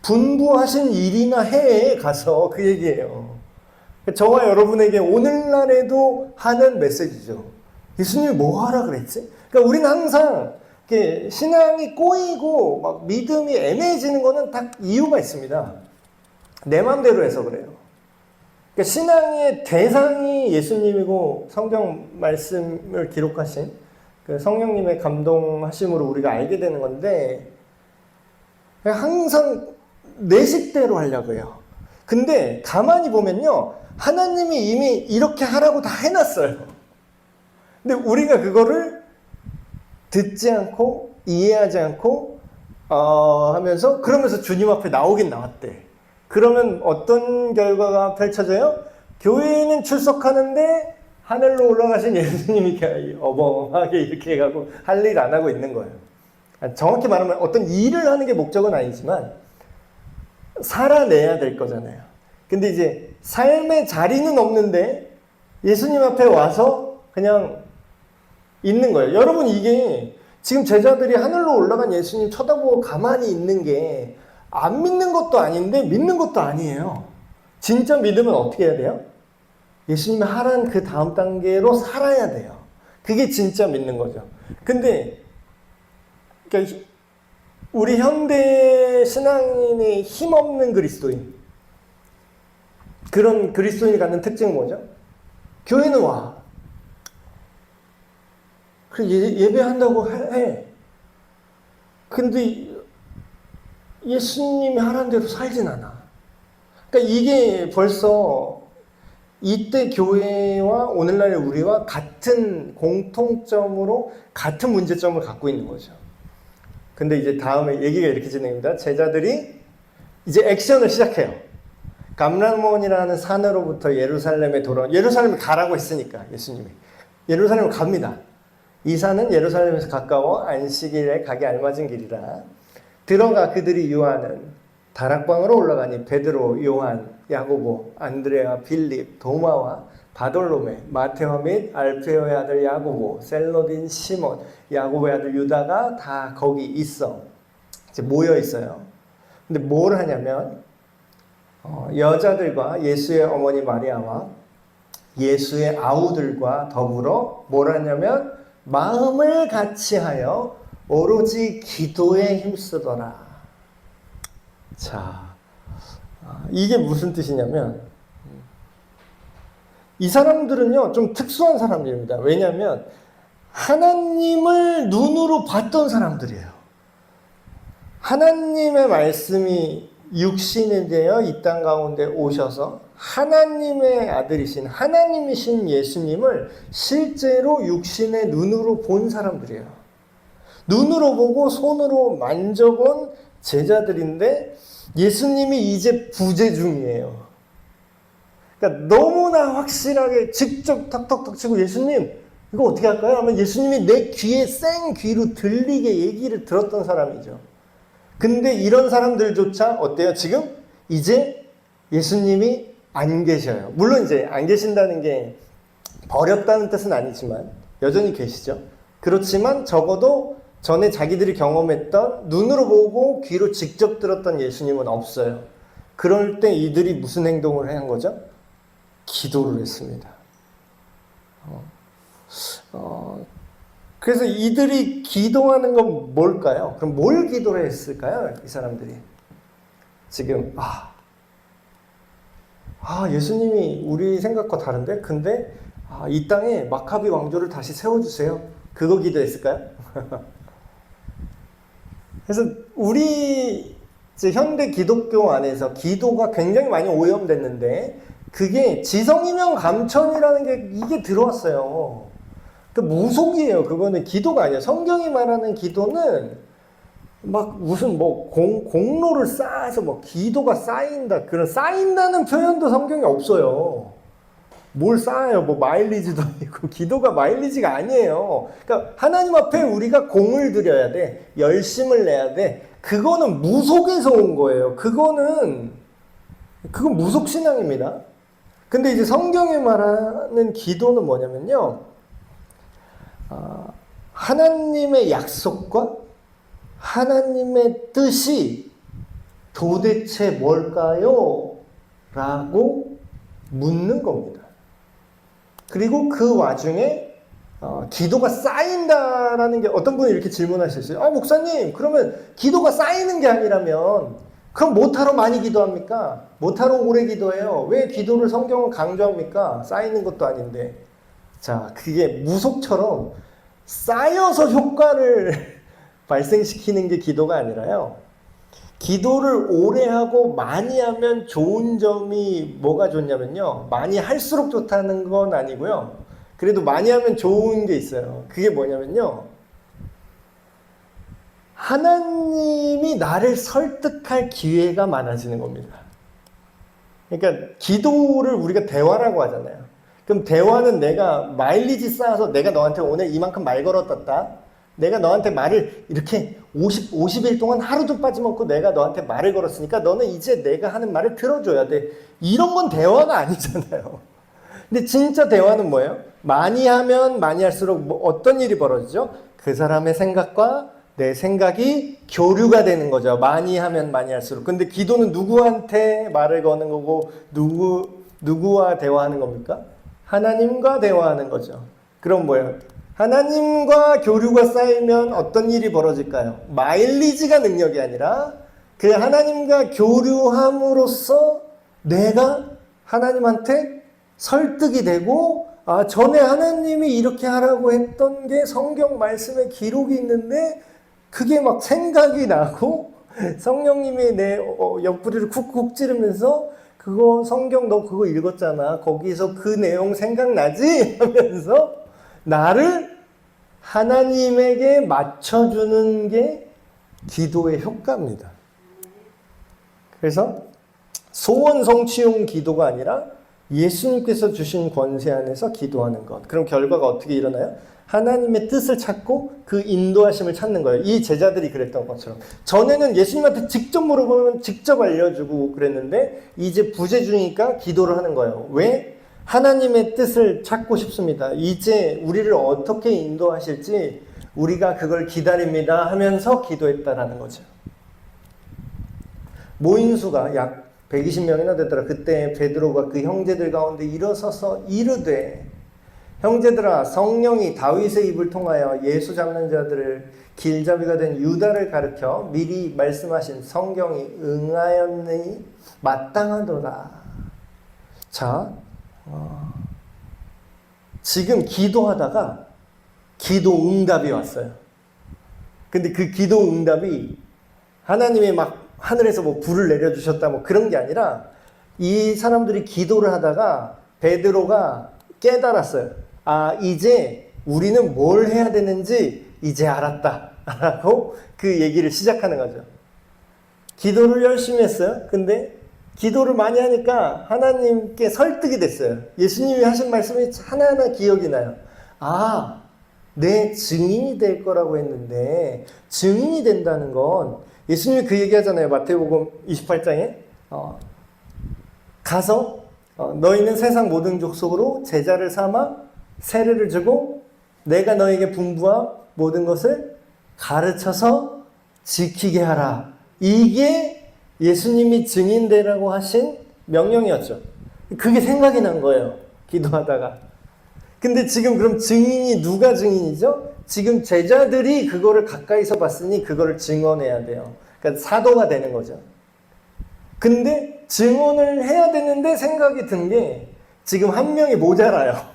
분부하신 일이나 해 가서, 그 얘기예요. 저와 여러분에게 오늘날에도 하는 메시지죠. 예수님이 뭐 하라 그랬지? 그러니까 우리는 항상 신앙이 꼬이고 막 믿음이 애매해지는 거는 다 이유가 있습니다. 내 마음대로 해서 그래요. 그러니까 신앙의 대상이 예수님이고 성경 말씀을 기록하신 그 성령님의 감동하심으로 우리가 알게 되는 건데, 항상 내 식대로 하려고 해요. 근데 가만히 보면요, 하나님이 이미 이렇게 하라고 다 해놨어요. 근데 우리가 그거를 듣지 않고 이해하지 않고 하면서 그러면서 주님 앞에 나오긴 나왔대. 그러면 어떤 결과가 펼쳐져요? 교회는 출석하는데 하늘로 올라가신 예수님이 어벙하게 이렇게 해가고 할 일 안 하고 있는 거예요. 정확히 말하면 어떤 일을 하는 게 목적은 아니지만 살아내야 될 거잖아요. 근데 이제 삶의 자리는 없는데 예수님 앞에 와서 그냥 있는 거예요. 여러분, 이게 지금 제자들이 하늘로 올라간 예수님 쳐다보고 가만히 있는 게 안 믿는 것도 아닌데 믿는 것도 아니에요. 진짜 믿으면 어떻게 해야 돼요? 예수님이 하라는 그 다음 단계로 살아야 돼요. 그게 진짜 믿는 거죠. 근데 그러니까 우리 현대 신앙인의 힘없는 그리스도인, 그런 그리스도인이 갖는 특징은 뭐죠? 교회는 와. 예배한다고 해. 근데 예수님이 하라는 대로 살진 않아. 그러니까 이게 벌써 이때 교회와 오늘날의 우리와 같은 공통점으로 같은 문제점을 갖고 있는 거죠. 근데 이제 다음에 얘기가 이렇게 진행됩니다. 제자들이 이제 액션을 시작해요. 감람원이라는 산으로부터 예루살렘에 예루살렘에 가라고 했으니까 예수님이 예루살렘을 갑니다. 이 산은 예루살렘에서 가까워 안식일에 가기 알맞은 길이라. 들어가 그들이 유하는 다락방으로 올라가니 베드로, 요한, 야고보, 안드레아, 빌립, 도마와 바돌로메, 마테오 및 알페오의 아들 야고보, 셀로딘 시몬, 야고보의 아들 유다가 다 거기 있어. 이제 모여 있어요. 근데 뭘 하냐면 여자들과 예수의 어머니 마리아와 예수의 아우들과 더불어 뭘 하냐면 마음을 같이하여 오로지 기도에 힘쓰더라. 자, 이게 무슨 뜻이냐면 이 사람들은요 좀 특수한 사람들입니다. 왜냐하면 하나님을 눈으로 봤던 사람들이에요. 하나님의 말씀이 육신이 되어 이 땅 가운데 오셔서 하나님의 아들이신 하나님이신 예수님을 실제로 육신의 눈으로 본 사람들이에요. 눈으로 보고 손으로 만져본 제자들인데 예수님이 이제 부재 중이에요. 그러니까 너무나 확실하게 직접 턱턱턱 치고 예수님 이거 어떻게 할까요? 하면 예수님이 내 귀에 생귀로 들리게 얘기를 들었던 사람이죠. 근데 이런 사람들조차 어때요? 지금 이제 예수님이 안 계셔요. 물론 이제 안 계신다는 게 버렸다는 뜻은 아니지만 여전히 계시죠. 그렇지만 적어도 전에 자기들이 경험했던 눈으로 보고 귀로 직접 들었던 예수님은 없어요. 그럴 때 이들이 무슨 행동을 한 거죠? 기도를 했습니다. 그래서 이들이 기도하는 건 뭘까요? 그럼 뭘 기도를 했을까요? 이 사람들이. 지금, 예수님이 우리 생각과 다른데? 근데, 이 땅에 마카비 왕조를 다시 세워주세요. 그거 기도했을까요? 그래서 우리 현대 기독교 안에서 기도가 굉장히 많이 오염됐는데, 그게 지성이면 감천이라는 게 이게 들어왔어요. 그 무속이에요. 그거는 기도가 아니에요. 성경이 말하는 기도는 막 무슨 뭐 공로를 쌓아서 뭐 기도가 쌓인다. 그런 쌓인다는 표현도 성경에 없어요. 뭘 쌓아요? 뭐 마일리지도 아니고 기도가 마일리지가 아니에요. 그러니까 하나님 앞에 우리가 공을 들여야 돼. 열심을 내야 돼. 그거는 무속에서 온 거예요. 그건 무속신앙입니다. 근데 이제 성경이 말하는 기도는 뭐냐면요. 하나님의 약속과 하나님의 뜻이 도대체 뭘까요? 라고 묻는 겁니다. 그리고 그 와중에 기도가 쌓인다라는 게 어떤 분이 이렇게 질문하셨어요. 목사님 그러면 기도가 쌓이는 게 아니라면 그럼 뭐하러 많이 기도합니까? 뭐하러 오래 기도해요? 왜 기도를 성경은 강조합니까? 쌓이는 것도 아닌데. 자, 그게 무속처럼 쌓여서 효과를 발생시키는 게 기도가 아니라요. 기도를 오래 하고 많이 하면 좋은 점이 뭐가 좋냐면요. 많이 할수록 좋다는 건 아니고요. 그래도 많이 하면 좋은 게 있어요. 그게 뭐냐면요. 하나님이 나를 설득할 기회가 많아지는 겁니다. 그러니까 기도를 우리가 대화라고 하잖아요. 그럼 대화는 내가 마일리지 쌓아서 내가 너한테 오늘 이만큼 말 걸었다. 내가 너한테 말을 이렇게 50일 동안 하루도 빠짐없고 내가 너한테 말을 걸었으니까 너는 이제 내가 하는 말을 들어줘야 돼. 이런 건 대화가 아니잖아요. 근데 진짜 대화는 뭐예요? 많이 하면 많이 할수록 어떤 일이 벌어지죠? 그 사람의 생각과 내 생각이 교류가 되는 거죠. 많이 하면 많이 할수록. 근데 기도는 누구한테 말을 거는 거고 누구와 대화하는 겁니까? 하나님과 대화하는 거죠. 그럼 뭐예요? 하나님과 교류가 쌓이면 어떤 일이 벌어질까요? 마일리지가 능력이 아니라 그 하나님과 교류함으로써 내가 하나님한테 설득이 되고 전에 하나님이 이렇게 하라고 했던 게 성경 말씀에 기록이 있는데 그게 막 생각이 나고 성령님이 내 옆구리를 쿡쿡 찌르면서 그거 성경 너 그거 읽었잖아. 거기서 그 내용 생각나지? 하면서 나를 하나님에게 맞춰주는 게 기도의 효과입니다. 그래서 소원 성취용 기도가 아니라 예수님께서 주신 권세 안에서 기도하는 것. 그럼 결과가 어떻게 일어나요? 하나님의 뜻을 찾고 그 인도하심을 찾는 거예요. 이 제자들이 그랬던 것처럼. 전에는 예수님한테 직접 물어보면 직접 알려주고 그랬는데 이제 부재 중이니까 기도를 하는 거예요. 왜? 하나님의 뜻을 찾고 싶습니다. 이제 우리를 어떻게 인도하실지 우리가 그걸 기다립니다 하면서 기도했다라는 거죠. 모인 수가 약 120명이나 되더라. 그때 베드로가 그 형제들 가운데 일어서서 이르되 형제들아, 성령이 다윗의 입을 통하여 예수 잡는 자들을 길잡이가 된 유다를 가르쳐 미리 말씀하신 성경이 응하였느니 마땅하도다. 자, 지금 기도하다가 기도 응답이 왔어요. 근데 그 기도 응답이 하나님이 막 하늘에서 뭐 불을 내려주셨다 뭐 그런 게 아니라 이 사람들이 기도를 하다가 베드로가 깨달았어요. 아, 이제 우리는 뭘 해야 되는지 이제 알았다 라고 그 얘기를 시작하는 거죠. 기도를 열심히 했어요. 근데 기도를 많이 하니까 하나님께 설득이 됐어요. 예수님이 하신 말씀이 하나하나 기억이 나요. 아, 내 증인이 될 거라고 했는데 증인이 된다는 건 예수님이 그 얘기 하잖아요. 마태복음 28장에 가서 너희는 세상 모든 족속으로 제자를 삼아 세례를 주고 내가 너에게 분부한 모든 것을 가르쳐서 지키게 하라. 이게 예수님이 증인되라고 하신 명령이었죠. 그게 생각이 난 거예요. 기도하다가. 근데 지금 그럼 증인이 누가 증인이죠? 지금 제자들이 그거를 가까이서 봤으니 그거를 증언해야 돼요. 그러니까 사도가 되는 거죠. 근데 증언을 해야 되는데 생각이 든 게 지금 한 명이 모자라요.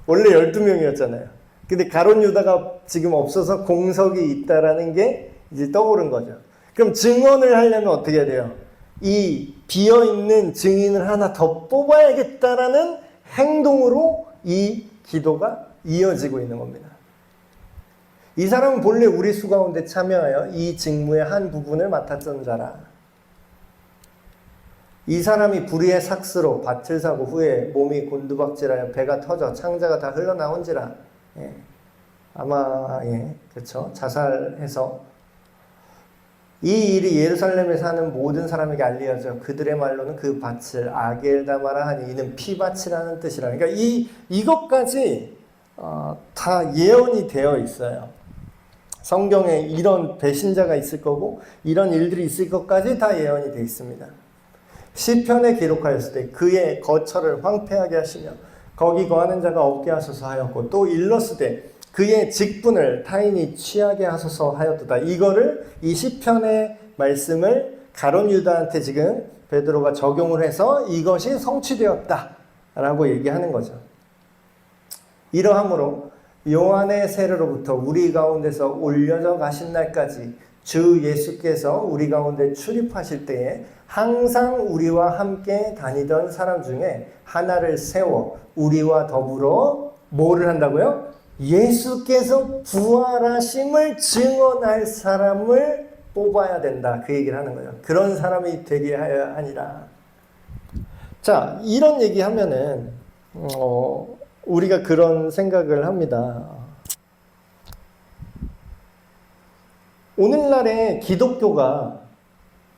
원래 12명이었잖아요. 근데 가룟 유다가 지금 없어서 공석이 있다라는 게 이제 떠오른 거죠. 그럼 증언을 하려면 어떻게 해야 돼요? 이 비어있는 증인을 하나 더 뽑아야겠다라는 행동으로 이 기도가 이어지고 있는 겁니다. 이 사람은 본래 우리 수 가운데 참여하여 이 직무의 한 부분을 맡았던 자라. 이 사람이 불의의 삭스로 밭을 사고 후에 몸이 곤두박질하여 배가 터져 창자가 다 흘러나온지라. 예. 아마 그렇죠. 자살해서 이 일이 예루살렘에 사는 모든 사람에게 알려져 그들의 말로는 그 밭을 아겔다마라 하니 이는 피밭이라는 뜻이라. 그러니까 이것까지 다 예언이 되어 있어요. 성경에 이런 배신자가 있을 거고 이런 일들이 있을 것까지 다 예언이 되어 있습니다. 시편에 기록하였을 때 그의 거처를 황폐하게 하시며 거기 거하는 자가 없게 하소서 하였고 또 일렀으되 그의 직분을 타인이 취하게 하소서 하였도다. 이거를 이 시편의 말씀을 가룟 유다한테 지금 베드로가 적용을 해서 이것이 성취되었다라고 얘기하는 거죠. 이러함으로 요한의 세례로부터 우리 가운데서 올려져 가신 날까지 주 예수께서 우리 가운데 출입하실 때에 항상 우리와 함께 다니던 사람 중에 하나를 세워 우리와 더불어 뭐를 한다고요? 예수께서 부활하심을 증언할 사람을 뽑아야 된다. 그 얘기를 하는 거예요. 그런 사람이 되게 하여야 하니라. 자, 이런 얘기 하면은 우리가 그런 생각을 합니다. 오늘날의 기독교가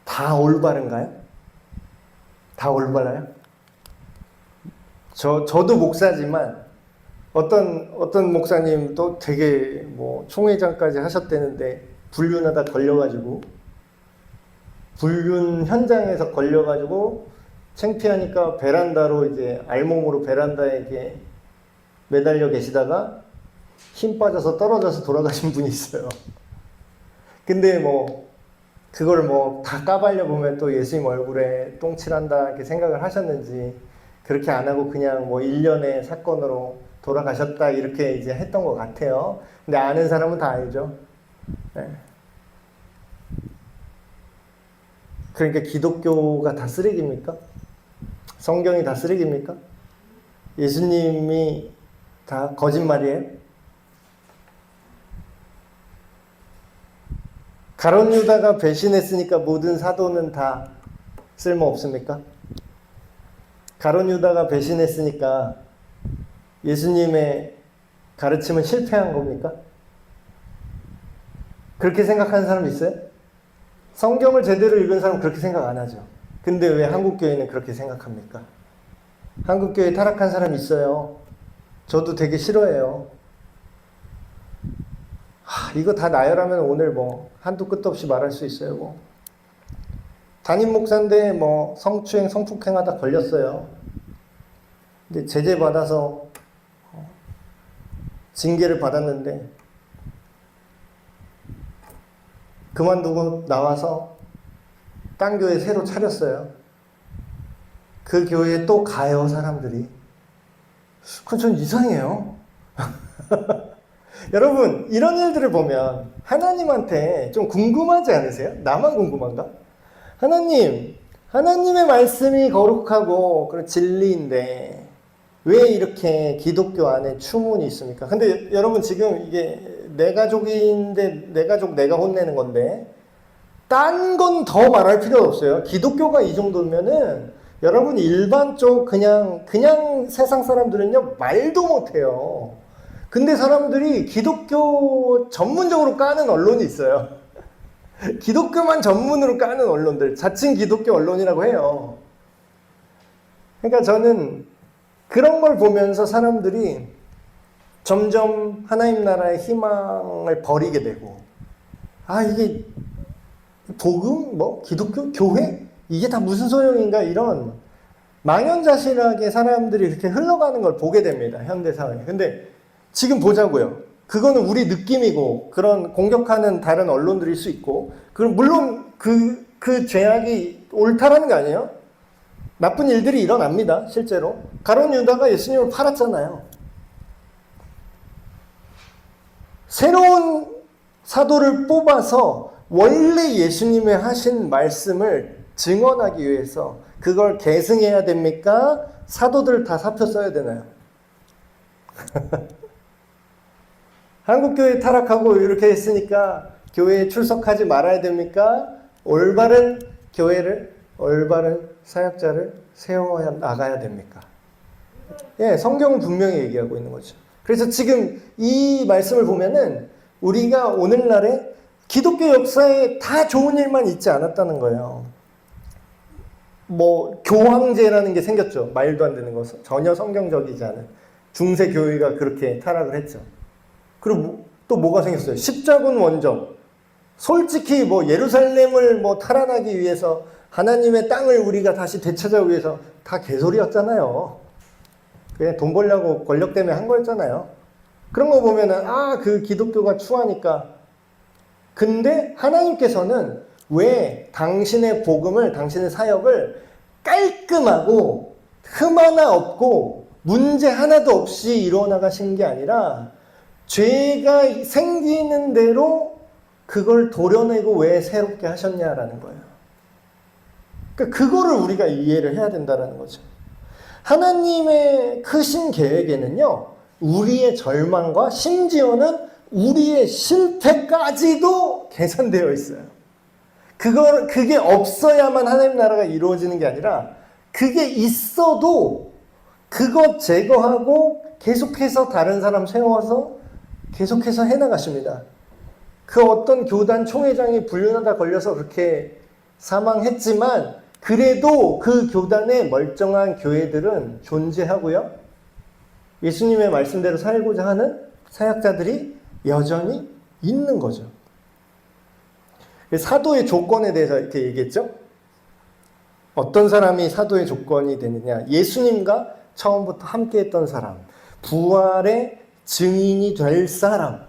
다 올바른가요? 다 올바라요? 저도 목사지만 어떤 목사님도 되게 뭐 총회장까지 하셨다는데 불륜하다 걸려가지고 불륜 현장에서 걸려가지고 창피하니까 베란다로 이제 알몸으로 베란다에 이렇게 매달려 계시다가 힘 빠져서 떨어져서 돌아가신 분이 있어요. 근데 뭐 그걸 뭐 다 까발려 보면 또 예수님 얼굴에 똥칠한다 이렇게 생각을 하셨는지 그렇게 안 하고 그냥 뭐 일련의 사건으로 돌아가셨다 이렇게 이제 했던 것 같아요. 근데 아는 사람은 다 알죠. 네. 그러니까 기독교가 다 쓰레기입니까? 성경이 다 쓰레기입니까? 예수님이 다 거짓말이에요? 가룟 유다가 배신했으니까 모든 사도는 다 쓸모 없습니까? 가룟 유다가 배신했으니까 예수님의 가르침은 실패한 겁니까? 그렇게 생각하는 사람 있어요? 성경을 제대로 읽은 사람은 그렇게 생각 안 하죠. 근데 왜 한국교회는 그렇게 생각합니까? 한국교회 타락한 사람 있어요. 저도 되게 싫어해요. 이거 다 나열하면 오늘 뭐 한도 끝도 없이 말할 수 있어요. 뭐. 담임 목사인데 뭐 성추행, 성폭행하다 걸렸어요. 근데 제재 받아서 징계를 받았는데 그만두고 나와서 딴 교회 새로 차렸어요. 그 교회에 또 가요, 사람들이. 그건 좀 이상해요. 여러분, 이런 일들을 보면 하나님한테 좀 궁금하지 않으세요? 나만 궁금한가? 하나님의 말씀이 거룩하고 그런 진리인데 왜 이렇게 기독교 안에 추문이 있습니까? 근데 여러분 지금 이게 내 가족인데 내 가족 내가 혼내는 건데 딴 건 더 말할 필요 없어요. 기독교가 이 정도면은 여러분 일반 쪽 그냥 세상 사람들은요 말도 못해요. 근데 사람들이 기독교 전문적으로 까는 언론이 있어요. 기독교만 전문으로 까는 언론들, 자칭 기독교 언론이라고 해요. 그러니까 저는 그런 걸 보면서 사람들이 점점 하나님 나라의 희망을 버리게 되고, 이게 복음? 기독교? 교회? 이게 다 무슨 소용인가? 이런 망연자실하게 사람들이 이렇게 흘러가는 걸 보게 됩니다. 현대사회에. 근데 지금 보자고요. 그거는 우리 느낌이고 그런 공격하는 다른 언론들일 수 있고 그럼 물론 그 죄악이 옳다라는 거 아니에요? 나쁜 일들이 일어납니다. 실제로. 가룟 유다가 예수님을 팔았잖아요. 새로운 사도를 뽑아서 원래 예수님의 하신 말씀을 증언하기 위해서 그걸 계승해야 됩니까? 사도들 다 사표 써야 되나요? 한국교회 타락하고 이렇게 했으니까 교회에 출석하지 말아야 됩니까? 올바른 교회를, 올바른 사역자를 세워 나가야 됩니까? 예, 성경은 분명히 얘기하고 있는 거죠. 그래서 지금 이 말씀을 보면은 우리가 오늘날에 기독교 역사에 다 좋은 일만 있지 않았다는 거예요. 교황제라는 게 생겼죠. 말도 안 되는 거, 전혀 성경적이지 않은 중세 교회가 그렇게 타락을 했죠. 그리고 또 뭐가 생겼어요? 십자군 원정. 솔직히 예루살렘을 탈환하기 위해서 하나님의 땅을 우리가 다시 되찾아오기 위해서 다 개소리였잖아요. 그냥 돈 벌려고 권력 때문에 한 거였잖아요. 그런 거 보면은 그 기독교가 추하니까. 근데 하나님께서는 왜 당신의 복음을, 당신의 사역을 깔끔하고 흠 하나 없고 문제 하나도 없이 이루어나가신 게 아니라 죄가 생기는 대로 그걸 도려내고 왜 새롭게 하셨냐라는 거예요. 그러니까 그거를 우리가 이해를 해야 된다는 거죠. 하나님의 크신 계획에는요, 우리의 절망과 심지어는 우리의 실패까지도 계산되어 있어요. 그게 없어야만 하나님 나라가 이루어지는 게 아니라 그게 있어도 그것 제거하고 계속해서 다른 사람 세워서 계속해서 해나가십니다. 그 어떤 교단 총회장이 불륜하다 걸려서 그렇게 사망했지만 그래도 그 교단의 멀쩡한 교회들은 존재하고요. 예수님의 말씀대로 살고자 하는 사역자들이 여전히 있는 거죠. 사도의 조건에 대해서 이렇게 얘기했죠. 어떤 사람이 사도의 조건이 되느냐. 예수님과 처음부터 함께했던 사람, 부활의 증인이 될 사람.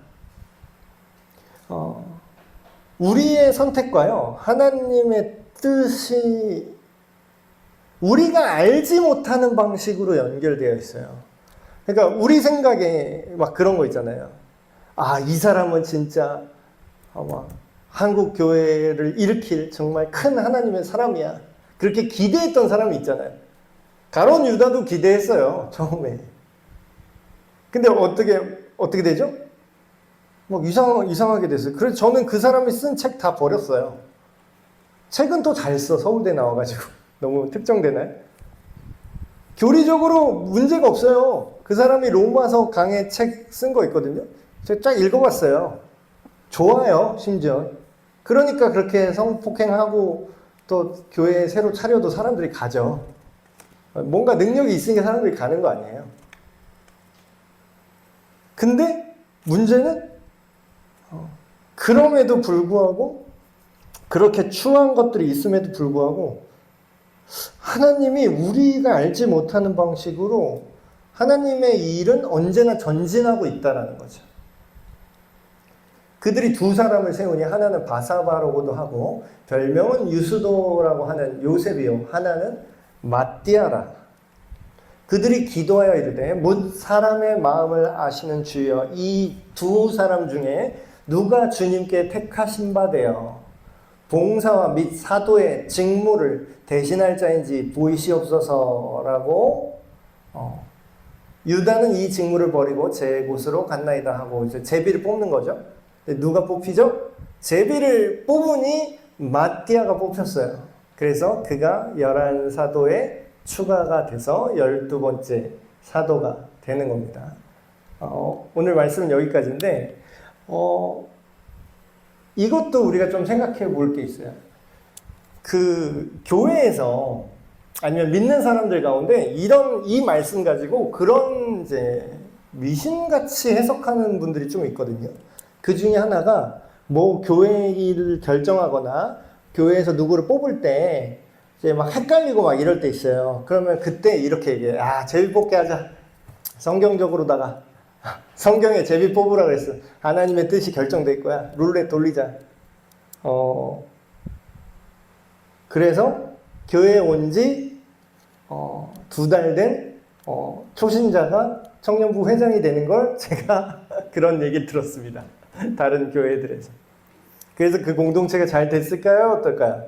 우리의 선택과요, 하나님의 뜻이 우리가 알지 못하는 방식으로 연결되어 있어요. 그러니까 우리 생각에 그런 거 있잖아요. 이 사람은 진짜 한국 교회를 일으킬 정말 큰 하나님의 사람이야. 그렇게 기대했던 사람이 있잖아요. 가룟 유다도 기대했어요, 처음에. 근데 어떻게 되죠? 이상하게 됐어요. 그래서 저는 그 사람이 쓴 책 다 버렸어요. 책은 또 잘 써, 서울대 나와가지고. 너무 특정되나요? 교리적으로 문제가 없어요. 그 사람이 로마서 강해 책 쓴 거 있거든요. 제가 쫙 읽어봤어요. 좋아요, 심지어. 그러니까 그렇게 성폭행하고 또 교회 새로 차려도 사람들이 가죠. 뭔가 능력이 있으니까 사람들이 가는 거 아니에요. 근데 문제는 그럼에도 불구하고 그렇게 추한 것들이 있음에도 불구하고 하나님이 우리가 알지 못하는 방식으로 하나님의 일은 언제나 전진하고 있다라는 거죠. 그들이 두 사람을 세우니 하나는 바사바라고도 하고 별명은 유스도라고 하는 요셉이요, 하나는 마띠아라. 그들이 기도하여 이르되 못 사람의 마음을 아시는 주여, 이 두 사람 중에 누가 주님께 택하신 바 되어 봉사와 및 사도의 직무를 대신할 자인지 보이시옵소서라고 유다는 이 직무를 버리고 제 곳으로 갔나이다 하고 이제 제비를 뽑는 거죠. 누가 뽑히죠? 제비를 뽑으니 마띠아가 뽑혔어요. 그래서 그가 11사도에 추가가 돼서 12번째 사도가 되는 겁니다. 오늘 말씀은 여기까지인데 이것도 우리가 좀 생각해 볼 게 있어요. 그 교회에서 아니면 믿는 사람들 가운데 이 말씀 가지고 그런 이제 미신같이 해석하는 분들이 좀 있거든요. 그 중에 하나가 뭐 교회 일을 결정하거나 교회에서 누구를 뽑을 때 이제 막 헷갈리고 막 이럴 때 있어요. 그러면 그때 이렇게 얘기해. 제비 뽑게 하자. 성경적으로다가 성경에 제비 뽑으라 그랬어. 하나님의 뜻이 결정될 거야. 룰렛 돌리자. 그래서 교회에 온 지 2달 된 초신자가 청년부 회장이 되는 걸 제가 그런 얘기 들었습니다. 다른 교회들에서. 그래서 그 공동체가 잘 됐을까요? 어떨까요?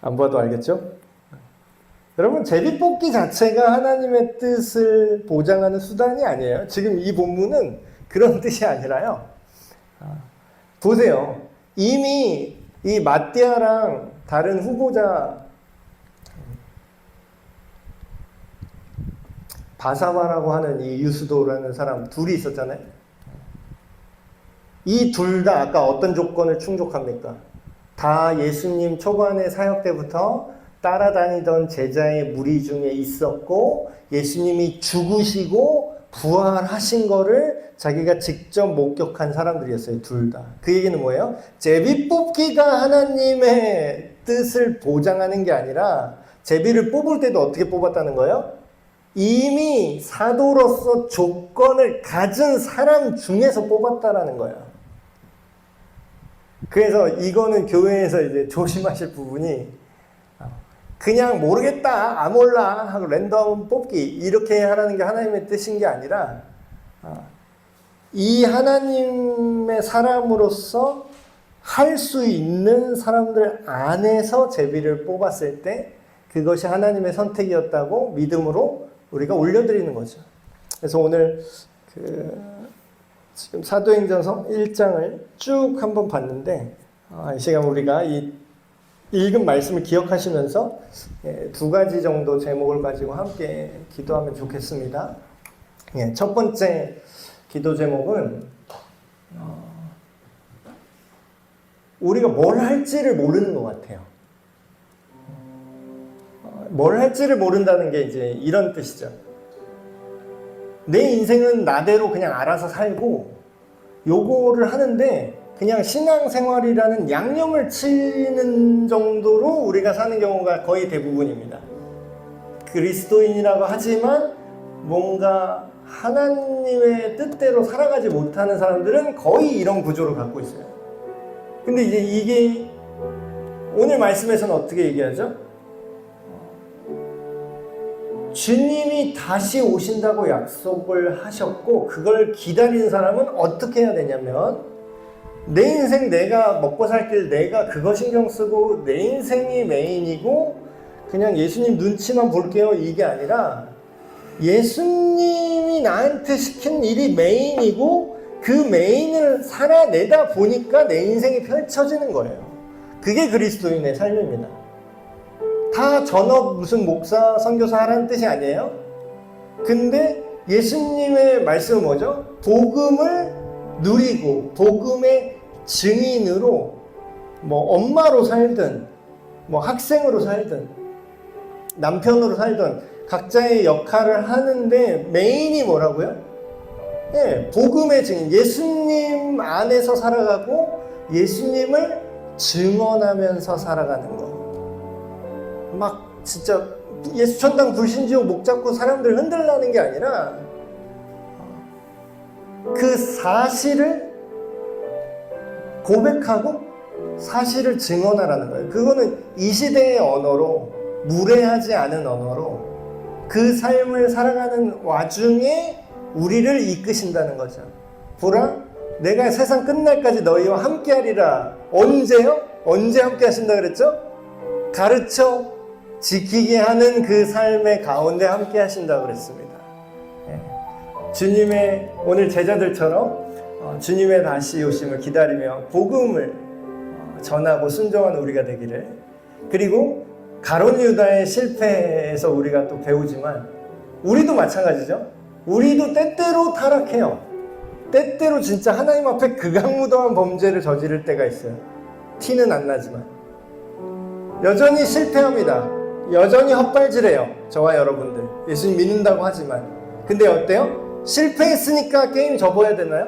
안 봐도 알겠죠? 여러분, 제비 뽑기 자체가 하나님의 뜻을 보장하는 수단이 아니에요. 지금 이 본문은 그런 뜻이 아니라요. 보세요. 이미 이 마띠아랑 다른 후보자 바사바라고 하는 이 유스도라는 사람 둘이 있었잖아요. 이 둘 다 아까 어떤 조건을 충족합니까? 다 예수님 초반의 사역 때부터 따라다니던 제자의 무리 중에 있었고 예수님이 죽으시고 부활하신 거를 자기가 직접 목격한 사람들이었어요. 둘 다. 그 얘기는 뭐예요? 제비 뽑기가 하나님의 뜻을 보장하는 게 아니라 제비를 뽑을 때도 어떻게 뽑았다는 거예요? 이미 사도로서 조건을 가진 사람 중에서 뽑았다라는 거예요. 그래서 이거는 교회에서 이제 조심하실 부분이 그냥 모르겠다, 몰라 하고 랜덤 뽑기 이렇게 하라는 게 하나님의 뜻인 게 아니라 이 하나님의 사람으로서 할 수 있는 사람들 안에서 제비를 뽑았을 때 그것이 하나님의 선택이었다고 믿음으로 우리가 올려드리는 거죠. 그래서 오늘 지금 사도행전서 1장을 쭉 한번 봤는데 이 시간 우리가 이 읽은 말씀을 기억하시면서 두 가지 정도 제목을 가지고 함께 기도하면 좋겠습니다. 첫 번째 기도 제목은 우리가 뭘 할지를 모르는 것 같아요. 뭘 할지를 모른다는 게 이제 이런 뜻이죠. 내 인생은 나대로 그냥 알아서 살고 요거를 하는데 그냥 신앙생활이라는 양념을 치는 정도로 우리가 사는 경우가 거의 대부분입니다. 그리스도인이라고 하지만 뭔가 하나님의 뜻대로 살아가지 못하는 사람들은 거의 이런 구조를 갖고 있어요. 근데 이제 이게 오늘 말씀에서는 어떻게 얘기하죠? 주님이 다시 오신다고 약속을 하셨고 그걸 기다리는 사람은 어떻게 해야 되냐면 내 인생 내가 먹고 살 길 내가 그거 신경 쓰고 내 인생이 메인이고 그냥 예수님 눈치만 볼게요 이게 아니라 예수님이 나한테 시킨 일이 메인이고 그 메인을 살아내다 보니까 내 인생이 펼쳐지는 거예요. 그게 그리스도인의 삶입니다. 다 전업 무슨 목사, 선교사 하라는 뜻이 아니에요. 근데 예수님의 말씀은 뭐죠? 복음을 누리고 복음의 증인으로 뭐 엄마로 살든 뭐 학생으로 살든 남편으로 살든 각자의 역할을 하는데 메인이 뭐라고요? 네, 복음의 증인, 예수님 안에서 살아가고 예수님을 증언하면서 살아가는 거. 막 진짜 예수천당 불신지옥 목 잡고 사람들 흔들라는 게 아니라 그 사실을 고백하고 사실을 증언하라는 거예요. 그거는 이 시대의 언어로, 무례하지 않은 언어로 그 삶을 살아가는 와중에 우리를 이끄신다는 거죠. 보라, 내가 세상 끝날까지 너희와 함께하리라. 언제요? 언제 함께 하신다 그랬죠? 가르쳐 지키게 하는 그 삶의 가운데 함께 하신다 그랬습니다. 주님의 오늘 제자들처럼 주님의 다시 오심을 기다리며 복음을 전하고 순종하는 우리가 되기를, 그리고 가룟 유다의 실패에서 우리가 또 배우지만 우리도 마찬가지죠. 우리도 때때로 타락해요. 때때로 진짜 하나님 앞에 극악무도한 범죄를 저지를 때가 있어요. 티는 안 나지만 여전히 실패합니다. 여전히 헛발질해요. 저와 여러분들 예수님 믿는다고 하지만. 근데 어때요? 실패했으니까 게임 접어야 되나요?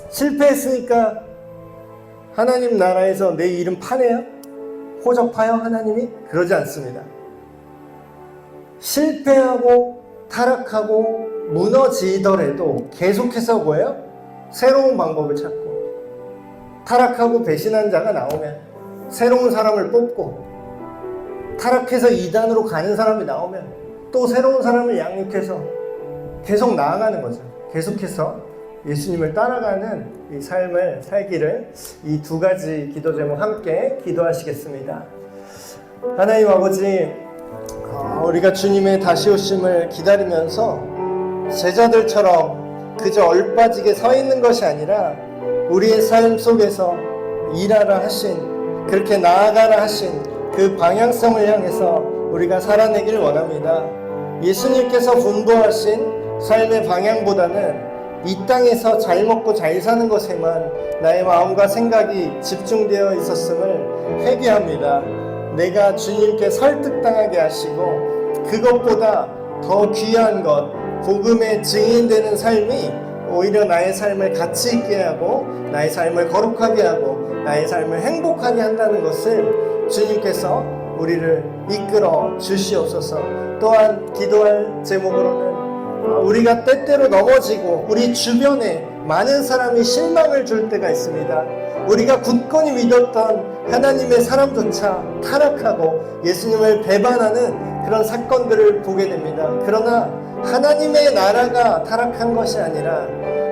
실패했으니까 하나님 나라에서 내 이름 파내요? 호적파요 하나님이? 그러지 않습니다. 실패하고 타락하고 무너지더라도 계속해서 뭐예요? 새로운 방법을 찾고, 타락하고 배신한 자가 나오면 새로운 사람을 뽑고, 타락해서 이단으로 가는 사람이 나오면 또 새로운 사람을 양육해서 계속 나아가는 거죠. 계속해서 예수님을 따라가는 이 삶을 살기를, 이 두 가지 기도 제목 함께 기도하시겠습니다. 하나님 아버지, 우리가 주님의 다시 오심을 기다리면서 제자들처럼 그저 얼빠지게 서 있는 것이 아니라 우리의 삶 속에서 일하라 하신, 그렇게 나아가라 하신 그 방향성을 향해서 우리가 살아내길 원합니다. 예수님께서 분부하신 삶의 방향보다는 이 땅에서 잘 먹고 잘 사는 것에만 나의 마음과 생각이 집중되어 있었음을 회개합니다. 내가 주님께 설득당하게 하시고 그것보다 더 귀한 것, 복음의 증인되는 삶이 오히려 나의 삶을 가치 있게 하고 나의 삶을 거룩하게 하고 나의 삶을 행복하게 한다는 것을 주님께서 우리를 이끌어 주시옵소서. 또한 기도할 제목으로는 우리가 때때로 넘어지고 우리 주변에 많은 사람이 실망을 줄 때가 있습니다. 우리가 굳건히 믿었던 하나님의 사람조차 타락하고 예수님을 배반하는 그런 사건들을 보게 됩니다. 그러나 하나님의 나라가 타락한 것이 아니라,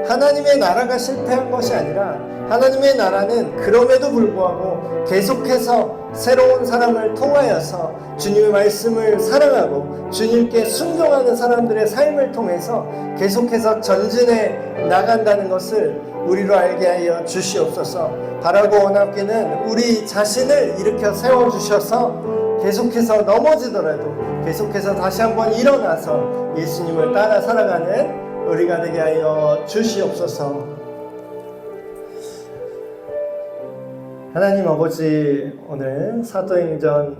하나님의 나라가 실패한 것이 아니라, 하나님의 나라는 그럼에도 불구하고 계속해서 새로운 사람을 통하여서 주님의 말씀을 사랑하고 주님께 순종하는 사람들의 삶을 통해서 계속해서 전진해 나간다는 것을 우리로 알게 하여 주시옵소서. 바라고 원하기는 우리 자신을 일으켜 세워주셔서 계속해서 넘어지더라도 계속해서 다시 한번 일어나서 예수님을 따라 살아가는 우리가 되게 하여 주시옵소서. 하나님 아버지, 오늘 사도행전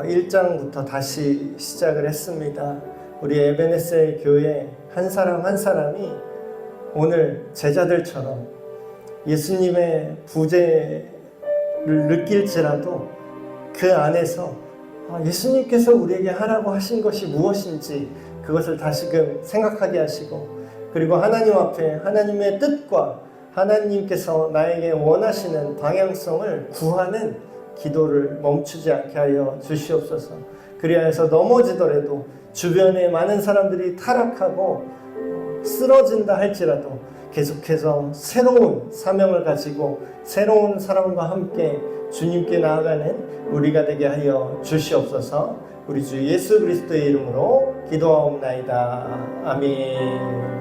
1장부터 다시 시작을 했습니다. 우리 에베네셀 교회 한 사람 한 사람이 오늘 제자들처럼 예수님의 부재를 느낄지라도 그 안에서 예수님께서 우리에게 하라고 하신 것이 무엇인지 그것을 다시금 생각하게 하시고, 그리고 하나님 앞에 하나님의 뜻과 하나님께서 나에게 원하시는 방향성을 구하는 기도를 멈추지 않게 하여 주시옵소서. 그리하여서 넘어지더라도 주변에 많은 사람들이 타락하고 쓰러진다 할지라도 계속해서 새로운 사명을 가지고 새로운 사람과 함께 주님께 나아가는 우리가 되게 하여 주시옵소서. 우리 주 예수 그리스도의 이름으로 기도하옵나이다. 아멘.